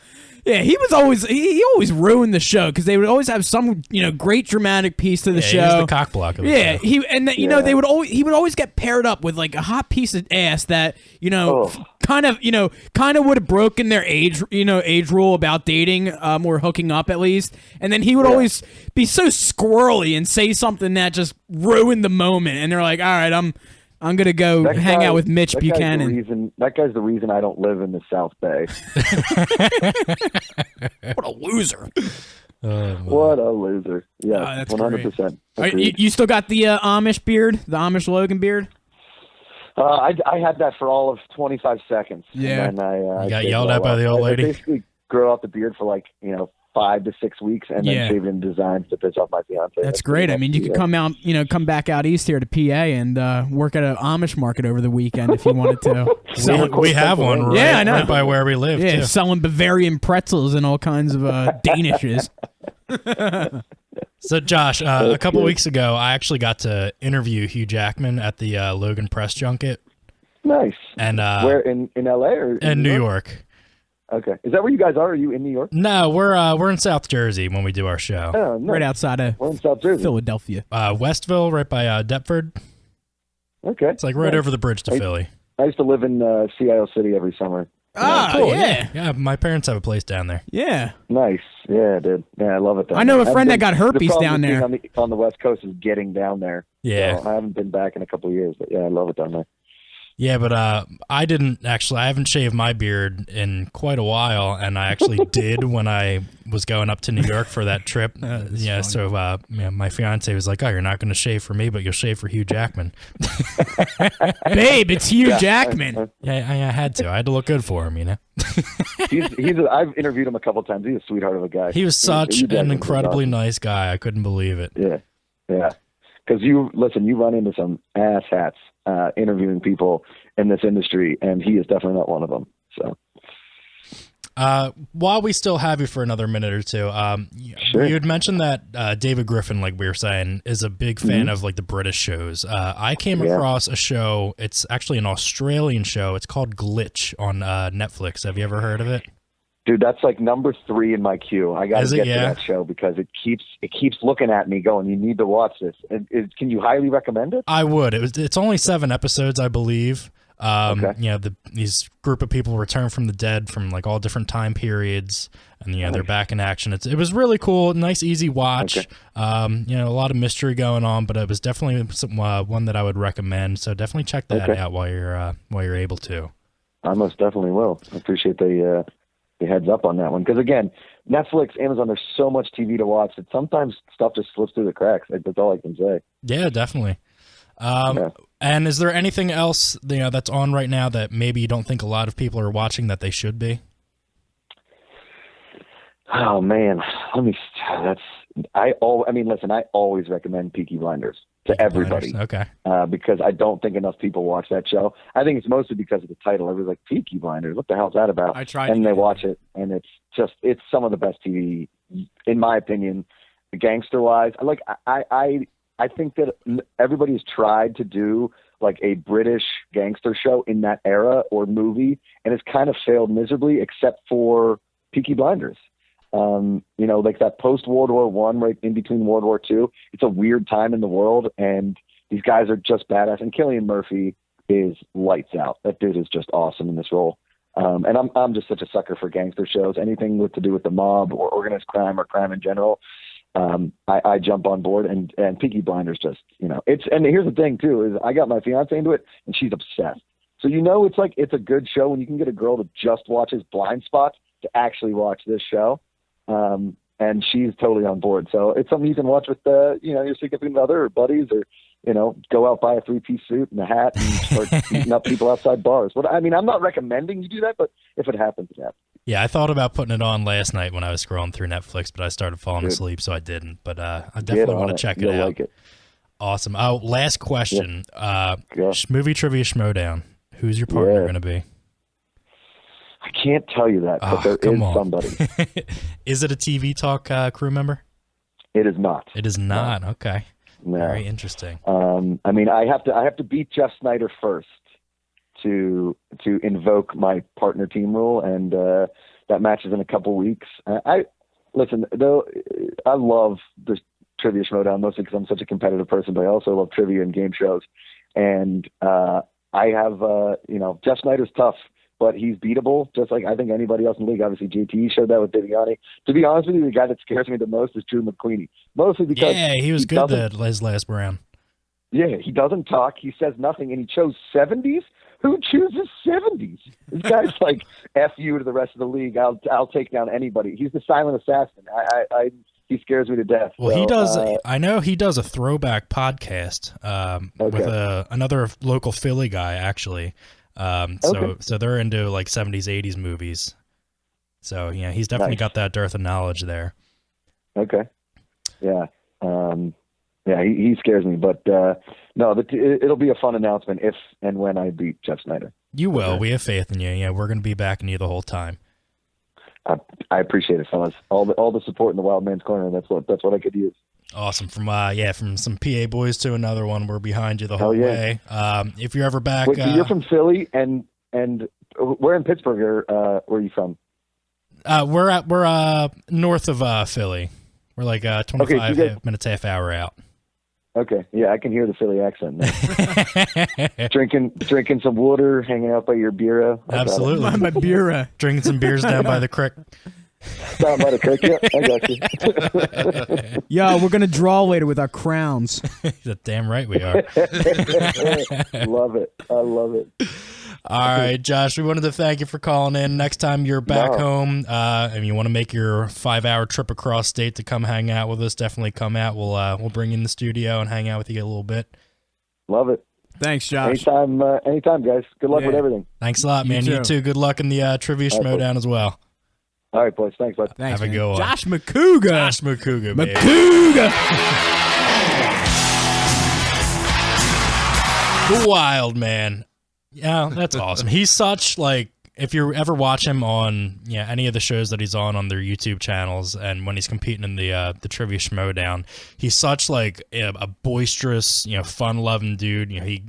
Yeah, he was always he always ruined the show, because they would always have some great dramatic piece to the show. He was the cock block of the show. He would always get paired up with like a hot piece of ass that kind of would have broken their age rule about dating or hooking up at least, and then he would always be so squirrely and say something that just ruined the moment, and they're like, all right, I'm gonna go hang out with Mitch Buchanan. That guy's the reason I don't live in the South Bay. What a loser! What a loser! Yeah, that's 100%. You still got the Amish beard, the Amish Logan beard? I had that for all of 25 seconds. Yeah, and then I got yelled at by the old lady. I basically grow out the beard for 5 to 6 weeks, and then shave it in designs to piss off my fiance. That's great. I mean, you could come back out east here to PA and work at an Amish market over the weekend if you wanted to. We have one right by where we live. Yeah, too. selling Bavarian pretzels and all kinds of Danishes. So, Josh, a couple weeks ago, I actually got to interview Hugh Jackman at the Logan press junket. Nice. And where in LA or in New York? Okay. Is that where you guys are? Are you in New York? No, we're in South Jersey when we do our show. Oh, nice. Right outside of Philadelphia. Westville, right by Deptford. Okay. It's like right over the bridge to Philly. I used to live in CIO City every summer. Cool. Yeah. Yeah, my parents have a place down there. Yeah. Nice. Yeah, dude. Yeah, I love it. I know a friend that got herpes down there. On the West Coast is getting down there. Yeah. So I haven't been back in a couple of years, but yeah, I love it down there. Yeah, but I haven't shaved my beard in quite a while, and I actually did when I was going up to New York for that trip. So my fiance was like, "Oh, you're not going to shave for me, but you'll shave for Hugh Jackman." Babe, it's Hugh Jackman. I had to. I had to look good for him, you know. I've interviewed him a couple of times. He's a sweetheart of a guy. He was such an incredibly nice guy. I couldn't believe it. Yeah. Because you run into some ass hats interviewing people in this industry, and he is definitely not one of them. So, while we still have you for another minute or two, sure. You had mentioned that David Griffin, like we were saying, is a big fan of like the British shows. I came across a show. It's actually an Australian show. It's called Glitch on Netflix. Have you ever heard of it? Dude, that's like number 3 in my queue. I got to get to that show because it keeps looking at me going, you need to watch this. Can you highly recommend it? I would. It's only 7 episodes, I believe. Okay. These group of people return from the dead from like all different time periods, and they're back in action. It was really cool, nice, easy watch. Okay. A lot of mystery going on, but it was definitely one that I would recommend. So definitely check that out while you're able to. I most definitely will. I appreciate the heads up on that one, because again, Netflix, Amazon, there's so much TV to watch that sometimes stuff just slips through the cracks. That's all I can say. Yeah, definitely. And is there anything else that's on right now that maybe you don't think a lot of people are watching that they should be? Oh man, I always recommend Peaky Blinders to everybody. Okay. Because I don't think enough people watch that show. I think it's mostly because of the title. Everyone's like, Peaky Blinders, what the hell's that about? I tried, and they watch it, and it's some of the best TV, in my opinion, gangster wise. I think that everybody's tried to do like a British gangster show in that era or movie, and it's kind of failed miserably, except for Peaky Blinders. Like that post-World War I, right in between World War II, it's a weird time in the world, and these guys are just badass. And Cillian Murphy is lights out. That dude is just awesome in this role. And I'm just such a sucker for gangster shows. Anything to do with the mob or organized crime or crime in general, I jump on board. And Peaky Blinders just, and here's the thing too, is I got my fiance into it, and she's obsessed. So it's a good show when you can get a girl to just watch his blind spots to actually watch this show. and she's totally on board. So it's something you can watch with your significant other or buddies, or go out, buy a 3-piece suit and a hat and start beating up people outside bars. But I mean, I'm not recommending you do that, but if it happens, it happens. Yeah, I thought about putting it on last night when I was scrolling through Netflix, but I started falling asleep, so I didn't. But I definitely want to check it out. Like it. Awesome. Oh, last question. Movie Trivia Schmoedown. Who's your partner going to be? I can't tell you that, but there is somebody. Is it a TV Talk crew member? It is not. It is not. No. Okay. No. Very interesting. I mean, I have to beat Jeff Snyder first to invoke my partner team rule, and that match is in a couple weeks. I love the Trivia Schmoedown mostly because I'm such a competitive person, but I also love trivia and game shows. And I have Jeff Snyder's tough, but he's beatable, just like I think anybody else in the league. Obviously, JT showed that with Viviani. To be honest with you, the guy that scares me the most is Drew McQueeney. Mostly because he was good his last round. Yeah, he doesn't talk. He says nothing, and he chose 70s. Who chooses 70s? This guy's like, F you to the rest of the league. I'll take down anybody. He's the silent assassin. He scares me to death. Well, so, he does. I know he does a throwback podcast with another local Philly guy, actually. So they're into like 70s, 80s movies. So yeah, he's definitely got that dearth of knowledge there. Okay. Yeah. He scares me, but it'll be a fun announcement if and when I beat Jeff Snyder. You will. Okay. We have faith in you. Yeah, we're going to be backing you the whole time. I appreciate it, fellas. All the support in the Wild Man's Corner. That's what I could use. Awesome. From some PA boys to another one, we're behind you the whole way. If you're ever back, wait, you're from Philly, and where in Pittsburgh? Where are you from? We're north of Philly. We're like 25 minutes, half hour out. Okay, yeah, I can hear the Philly accent now. drinking some water, hanging out by your bureau. Absolutely, my bureau. Drinking some beers down by the creek. Down by the creek, yeah, I got you. Yo, we're gonna draw later with our crowns. You're damn right we are. Love it. I love it. All right, Josh, we wanted to thank you for calling in. Next time you're back home and you want to make your 5-hour trip across state to come hang out with us, definitely come out. We'll bring you in the studio and hang out with you a little bit. Love it. Thanks, Josh. Anytime, guys. Good luck with everything. Thanks a lot, man. You too. Good luck in the Trivia Schmoedown as well. All right, boys. Thanks, bud. Thanks, Have a good one. Josh Macuga. Josh Macuga, baby. The Wild Man. Yeah, that's awesome. He's such if you ever watch him on any of the shows that he's on their YouTube channels, and when he's competing in the Trivia Schmoedown, he's such a boisterous, fun-loving dude. He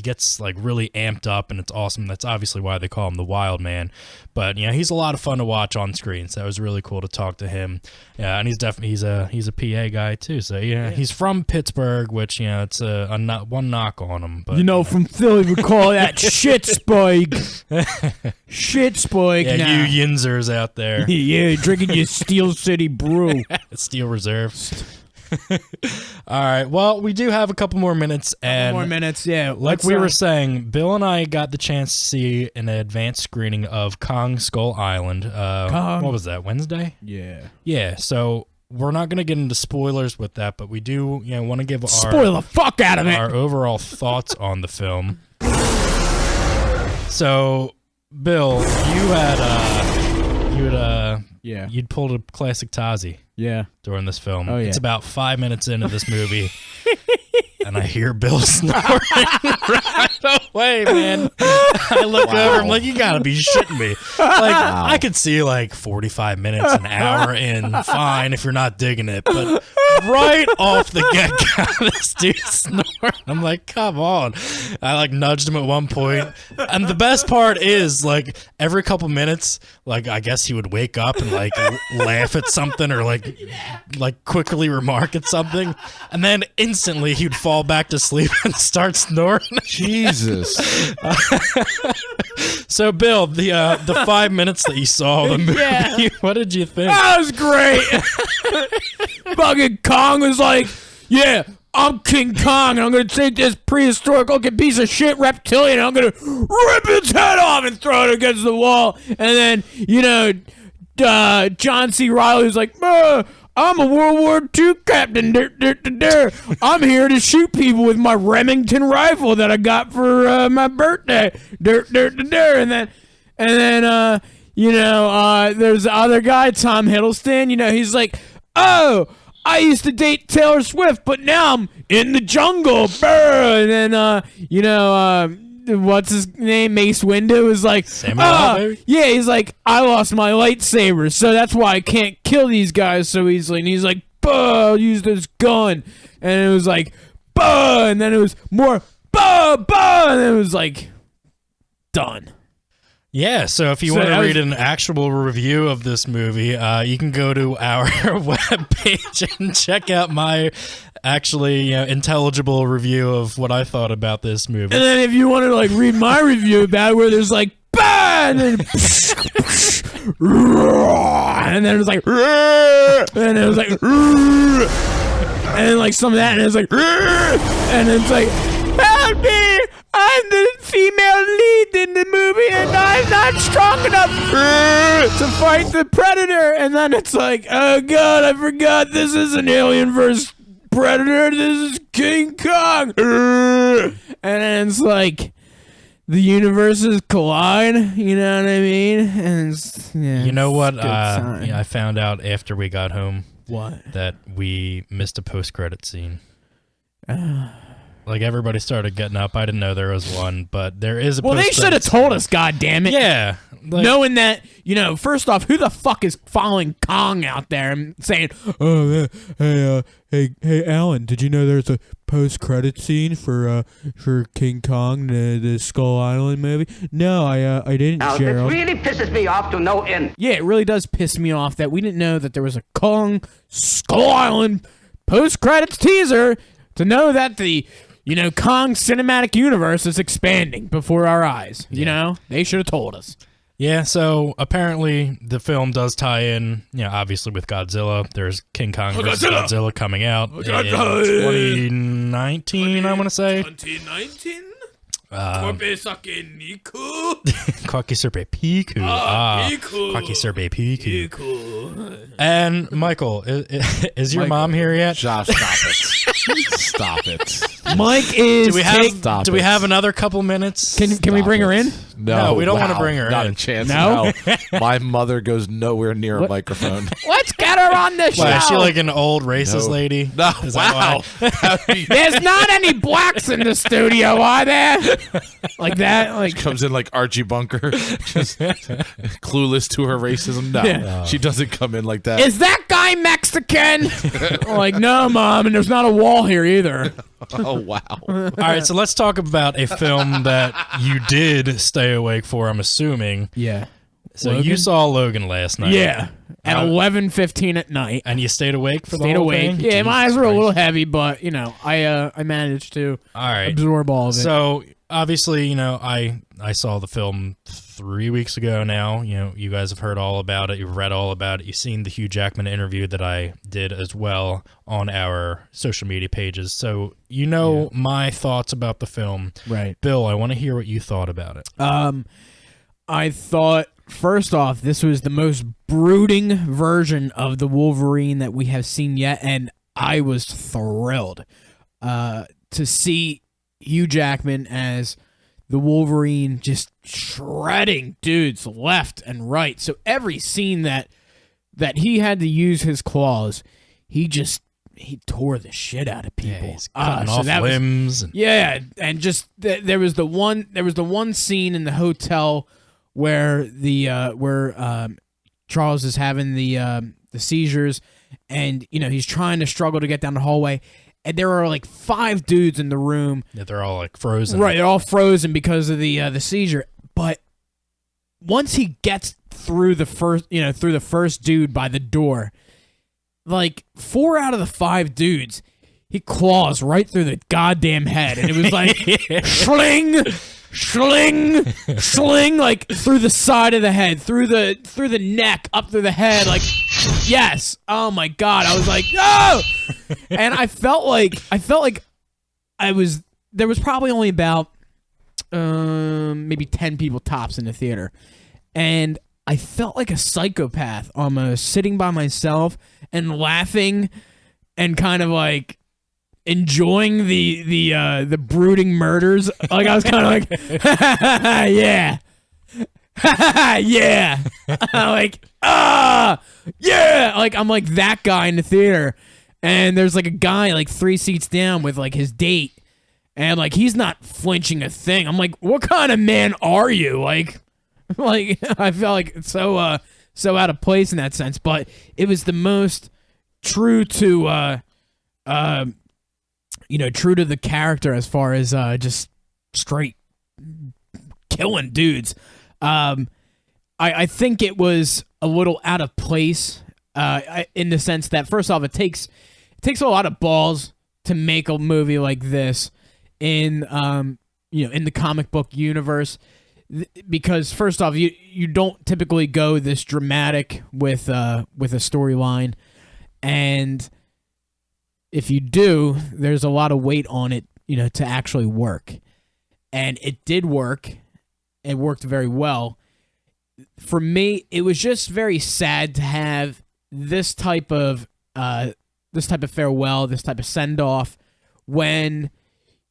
gets really amped up, and it's awesome. That's obviously why they call him the Wild Man. But he's a lot of fun to watch on screen. So it was really cool to talk to him. Yeah, and he's a PA guy too. So he's from Pittsburgh, which it's one knock on him. But from Philly we call that shit spike. Shit spike. Yeah, you Yinzers out there. Yeah, drinking your Steel City brew. Steel Reserve. All right. Well, we do have a couple more minutes. Yeah. Like we were saying, Bill and I got the chance to see an advanced screening of Kong Skull Island. What was that, Wednesday? Yeah. Yeah, so we're not going to get into spoilers with that, but we do want to give spoil the fuck out of it. Our overall thoughts on the film. So, Bill, you'd pulled a classic Tazi. Yeah. During this film. Oh, yeah. It's about 5 minutes into this movie, and I hear Bill snoring right away, man. I look over, I'm like, you gotta be shitting me. I could see 45 minutes, an hour in, fine if you're not digging it, but right off the get-go, this dude's snoring. I'm like, come on. I nudged him at one point, and the best part is every couple minutes, I guess he would wake up and laugh at something or quickly remark at something, and then instantly he'd fall back to sleep and start snoring. Jesus. So, Bill, the 5 minutes that you saw the movie, what did you think? That was great. Fucking Kong was like, yeah, I'm King Kong, and I'm going to take this prehistoric looking piece of shit reptilian, and I'm going to rip its head off and throw it against the wall. And then, John C. Reilly was like, I'm a World War II captain. I'm here to shoot people with my Remington rifle that I got for my birthday. And then there's the other guy, Tom Hiddleston. He's like, oh, I used to date Taylor Swift, but now I'm in the jungle. And then, what's his name? Mace Windu is like, yeah, he's like, I lost my lightsaber, so that's why I can't kill these guys so easily. And he's like, I'll use this gun. And it was like, and then it was more, and then it was like, done. Yeah, so if you want to read an actual review of this movie, you can go to our webpage and check out my actually intelligible review of what I thought about this movie. And then if you want to read my review about it, where there's like, and then and then it was like, and it was like, and then like some of that, and it's like, and it's like, help me! I'm the female lead in the movie, and I'm not strong enough to fight the Predator. And then it's like, oh god, I forgot this is an Alien vs. Predator. This is King Kong. And then it's like, the universes collide. You know what I mean? And you know what? I found out after we got home. What? That we missed a post-credit scene. Like, everybody started getting up. I didn't know there was one, but there is a Well, they should have told us, goddammit. Yeah. Knowing that, first off, who the fuck is following Kong out there and saying, oh, hey, Alan, did you know there's a post-credit scene for King Kong, the Skull Island movie? No, I didn't, now, Gerald. This really pisses me off to no end. Yeah, it really does piss me off that we didn't know that there was a Kong Skull Island post-credits teaser to know that the Kong cinematic universe is expanding before our eyes. They should have told us. Yeah, so apparently the film does tie in, obviously with Godzilla. There's King Kong vs. Godzilla coming out in 2019, I want to say. 2019? Kwaki Serpe Piku. Kwaki Serpe Piku. And Michael, is your mom here yet? Josh, stop it. Stop it. Mike is. Do we have another couple minutes? Can we bring her in? No, we don't want to bring her not in. A chance. No? My mother goes nowhere near a microphone. Let's get her on the show. Why, is she like an old racist No. lady? No, Is that wow. There's not any blacks in the studio, are there? Like that? Like Comes in like Archie Bunker, just clueless to her racism. No, Yeah. she doesn't come in like that. is that guy Mexican? Like, no, Mom, and there's not a wall here either. Oh, wow. All right, so let's talk about a film that you did stay awake for, I'm assuming. Yeah. So Logan? you saw Logan last night. Yeah. At 11:15 at night. And you stayed awake for the Stayed whole awake. thing? Yeah, my eyes Jesus were a little Christ. heavy, but I managed to All right. absorb all of it. So obviously, I saw the film 3 weeks ago now. You guys have heard all about it. You've read all about it. You've seen the Hugh Jackman interview that I did as well on our social media pages. So my thoughts about the film. Right. Bill, I want to hear what you thought about it. I thought, first off, this was the most brooding version of the Wolverine that we have seen yet, and I was thrilled to see Hugh Jackman as the Wolverine just shredding dudes left and right. So every scene that he had to use his claws, he tore the shit out of people. Yeah, he's cutting So off that was- limbs. yeah, and just there was the one scene in the hotel where Charles is having the seizures, and he's trying to struggle to get down the hallway, and there are like 5 dudes in the room. Yeah, they're all like frozen. Right, they're all frozen because of the seizure. But once he gets through the first dude by the door, like 4 out of the 5 dudes, he claws right through the goddamn head, and it was like sling, like through the side of the head, through the neck, up through the head, like yes. Oh my god, I was like no, and I felt like there was probably only about maybe 10 people tops in the theater, and I felt like a psychopath almost, sitting by myself and laughing and kind of like enjoying the brooding murders. Like I was kind of like, yeah. Yeah. Like, yeah. Like I'm like that guy in the theater. And there's like a guy like 3 seats down with like his date. And like he's not flinching a thing. I'm like, what kind of man are you? Like I felt like it's so out of place in that sense. But it was the most true to true to the character as far as just straight killing dudes. I think it was a little out of place in the sense that, first off, it takes a lot of balls to make a movie like this in in the comic book universe, because first off, you don't typically go this dramatic with a storyline, and if you do, there's a lot of weight on it, to actually work. And it did work. It worked very well. For me, it was just very sad to have this type of farewell, this type of send off, when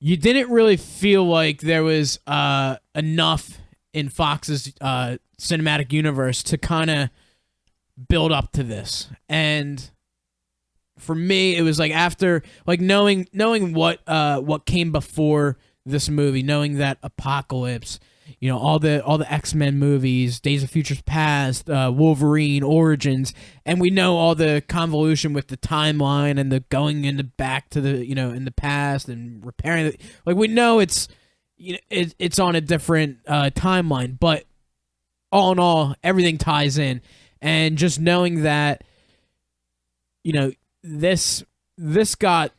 you didn't really feel like there was enough in Fox's cinematic universe to kind of build up to this. And for me, it was like after like knowing what came before this movie, knowing that Apocalypse, all the X-Men movies, Days of Futures Past, Wolverine Origins, and we know all the convolution with the timeline and the going in the back to the in the past and repairing it. Like we know it's it's on a different timeline, but all in all, everything ties in. And just knowing that this got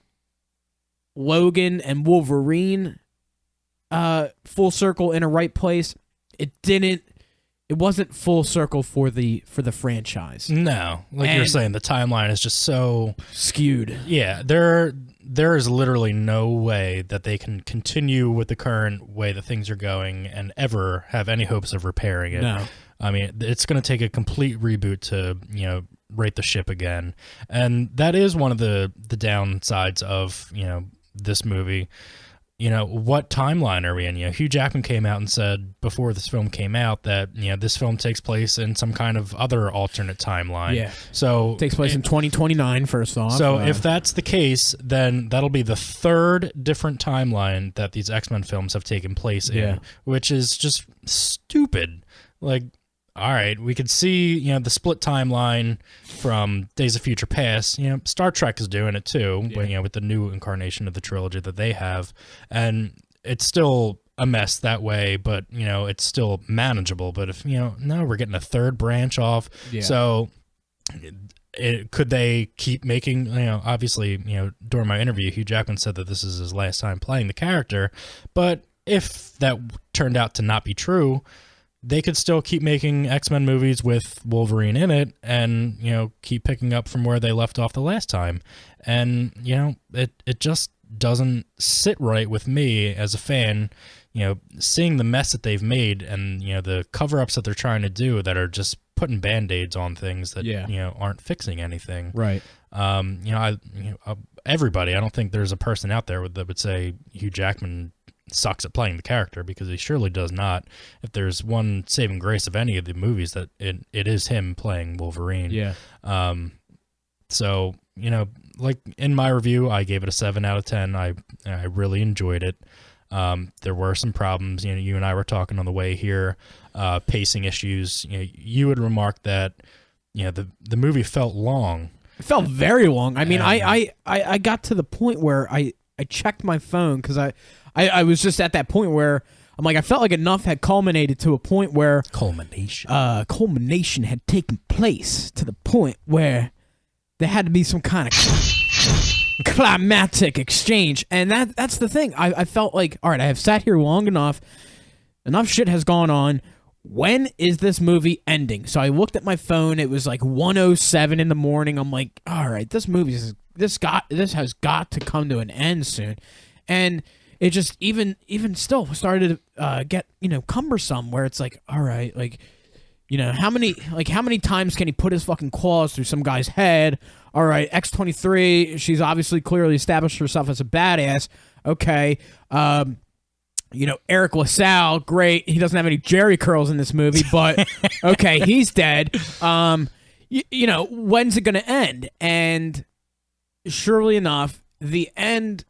Logan and Wolverine full circle in a right place. It wasn't full circle for the franchise. No, like you're saying, the timeline is just so skewed. Yeah, there is literally no way that they can continue with the current way that things are going and ever have any hopes of repairing it. No. I mean, it's going to take a complete reboot to, right the ship again. And that is one of the downsides of, this movie. What timeline are we in? Hugh Jackman came out and said before this film came out that, this film takes place in some kind of other alternate timeline. Yeah. So it takes place in 2029, first off. So if that's the case, then that'll be the third different timeline that these X-Men films have taken place in, which is just stupid. Like, all right, we could see, the split timeline from Days of Future Past. Star Trek is doing it too, with the new incarnation of the trilogy that they have, and it's still a mess that way, but it's still manageable. But if no, we're getting a third branch off. Yeah. So, could they keep making? Obviously, during my interview, Hugh Jackman said that this is his last time playing the character. But if that turned out to not be true, they could still keep making X-Men movies with Wolverine in it and, keep picking up from where they left off the last time. And, it just doesn't sit right with me as a fan, seeing the mess that they've made and, the cover-ups that they're trying to do that are just putting Band-Aids on things that, aren't fixing anything. Right. Everybody, I don't think there's a person out there that would say Hugh Jackman sucks at playing the character, because he surely does not. If there's one saving grace of any of the movies, that it is him playing Wolverine. Yeah. So, like in my review, I gave it a 7 out of 10. I really enjoyed it. There were some problems. You and I were talking on the way here, pacing issues. You had remarked that the movie felt long. It felt very long. I mean, I got to the point where I checked my phone because I was just at that point where I'm like, I felt like enough had culminated to a point where culmination had taken place to the point where there had to be some kind of climactic exchange. And that's the thing. I felt like, all right, I have sat here long enough shit has gone on. When is this movie ending? So I looked at my phone. It was like 1:07 in the morning. I'm like, all right, this has got to come to an end soon. And it just even still started to get cumbersome, where it's like, all right, like how many times can he put his fucking claws through some guy's head? All right, X-23, she's obviously clearly established herself as a badass. Okay. Eric LaSalle, great. He doesn't have any Jerry curls in this movie, but okay, he's dead. When's it going to end? And surely enough, the end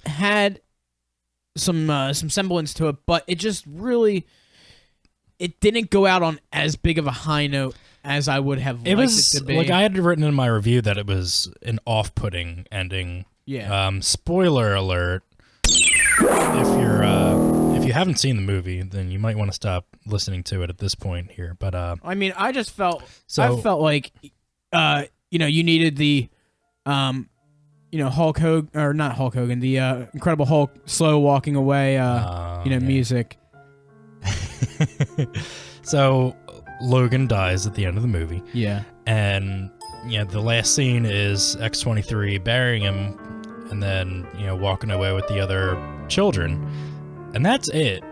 had some semblance to it, but it just really... It didn't go out on as big of a high note as I would have liked it to be. Like, I had written in my review that it was an off-putting ending. Yeah. Spoiler alert. If you haven't seen the movie, then you might want to stop listening to it at this point here. But I just felt like you needed the Hulk Hogan, or not Hulk Hogan, the Incredible Hulk slow walking away music. So Logan dies at the end of the movie. Yeah. And the last scene is X-23 burying him and then walking away with the other children. And that's it.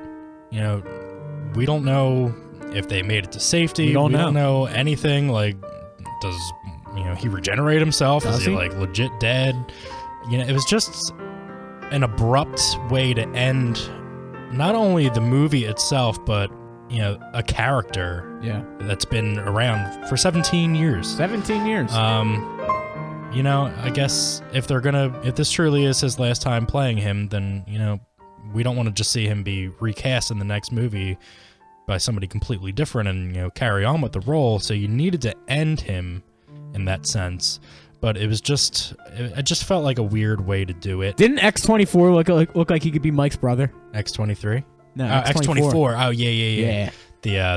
We don't know if they made it to safety. We don't know anything. Like, does he regenerate himself? Is he like legit dead? It was just an abrupt way to end not only the movie itself, but a character that's been around for 17 years. 17 years. I guess if this truly is his last time playing him, then we don't want to just see him be recast in the next movie by somebody completely different and carry on with the role. So you needed to end him in that sense. But it just felt like a weird way to do it. Didn't X-24 look like he could be Mike's brother? X-23? No, X-24. Oh, yeah.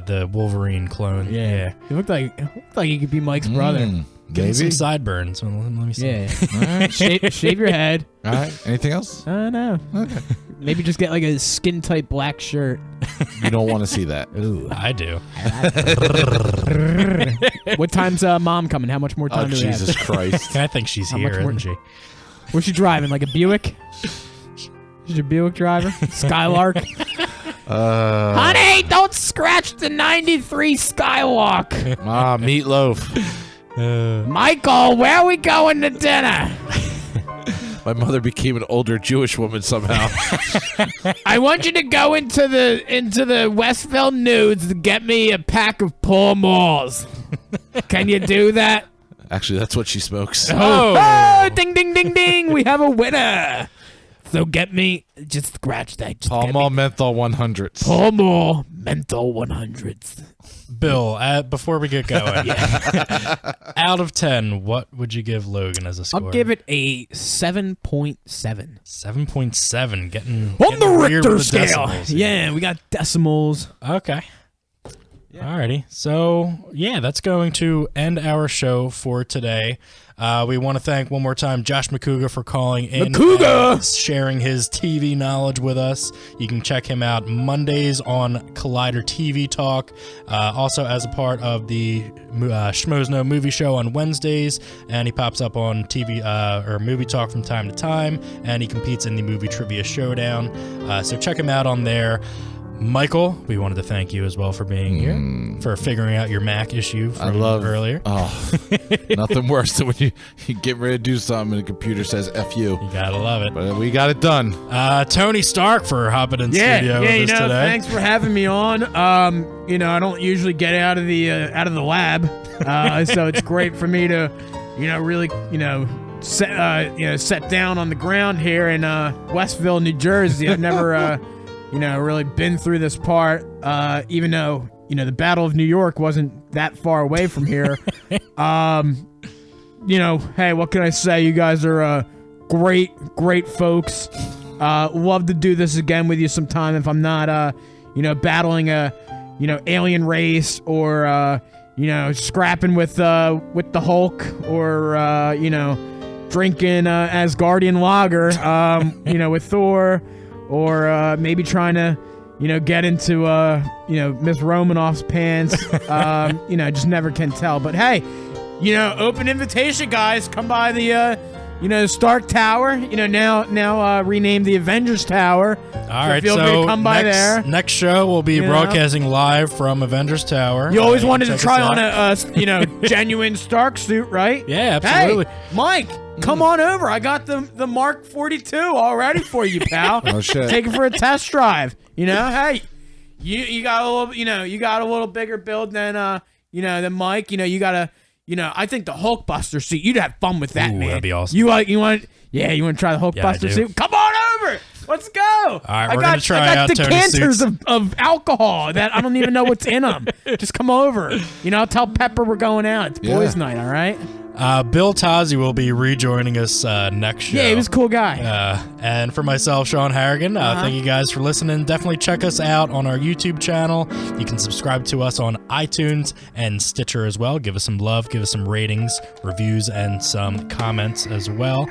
The Wolverine clone. Yeah. It looked like he could be Mike's brother. Give him some sideburns. Let me see. Yeah. All right. Shave your head. All right. Anything else? No. Okay. Maybe just get like a skin tight black shirt. You don't want to see that. Ooh, I do. What time's mom coming? How much more time do we have? Jesus Christ. I think she's here, isn't she? What's she driving? Like a Buick? She's a Buick driver? Skylark? Honey, don't scratch the 93 Skywalk. Meatloaf. Michael, where are we going to dinner? My mother became an older Jewish woman somehow. I want you to go into the Westville Nudes to get me a pack of Pall Malls. Can you do that? Actually, that's what she smokes. Oh, ding, ding, ding, ding. We have a winner. So get me, just scratch that. Pall Mall Menthol 100s. Pall Mall Menthol 100s. Bill, before we get going, out of 10, what would you give Logan as a score? I'll give it a 7.7. 7.7, getting on the Richter scale. Yeah, we got decimals. Okay. Alrighty. So, that's going to end our show for today. We want to thank one more time Josh Macuga for calling in, sharing his TV knowledge with us. You can check him out Mondays on Collider TV Talk, also as a part of the Schmoes Know movie show on Wednesdays, and he pops up on TV or Movie Talk from time to time, and he competes in the Movie Trivia Showdown. So check him out on there. Michael, we wanted to thank you as well for being here, for figuring out your Mac issue from earlier. Oh, nothing worse than when you get ready to do something and the computer says F you. You gotta love it. But we got it done. Tony Stark for hopping in studio with us today. Thanks for having me on. I don't usually get out of the lab, so it's great for me to, really, set down on the ground here in Westville, New Jersey. I've never. Really been through this part, even though, the Battle of New York wasn't that far away from here. Hey, what can I say? You guys are great folks. Love to do this again with you sometime if I'm not, battling a, alien race or, scrapping with the Hulk or, drinking Asgardian lager, with Thor. Or maybe trying to, get into, Miss Romanoff's pants. Just never can tell. But hey, open invitation, guys. Come by the Stark Tower, now renamed the Avengers Tower. All right, feel free to come by there. Next show we'll be broadcasting live from Avengers Tower. You always wanted to try on a a genuine Stark suit, right? Yeah, absolutely. Hey, Mike, come on over. I got the Mark 42 all ready for you, pal. Oh shit! Take it for a test drive. Hey, you got a little, you got a little bigger build than than Mike. You got a. I think the Hulkbuster suit. You'd have fun with that, Ooh, man. that'd be awesome. You want to try the Hulkbuster suit? Come on over. Let's go. All right, we're gonna try out Tony's decanters suits. of alcohol that I don't even know what's in them. Just come over. I'll tell Pepper we're going out. It's boys' night. All right. Bill Tozzi will be rejoining us next show. Yeah, he was a cool guy. And for myself, Sean Harrigan, thank you guys for listening. Definitely check us out on our YouTube channel. You can subscribe to us on iTunes and Stitcher as well. Give us some love, give us some ratings, reviews, and some comments as well.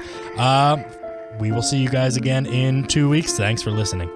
We will see you guys again in 2 weeks. Thanks for listening.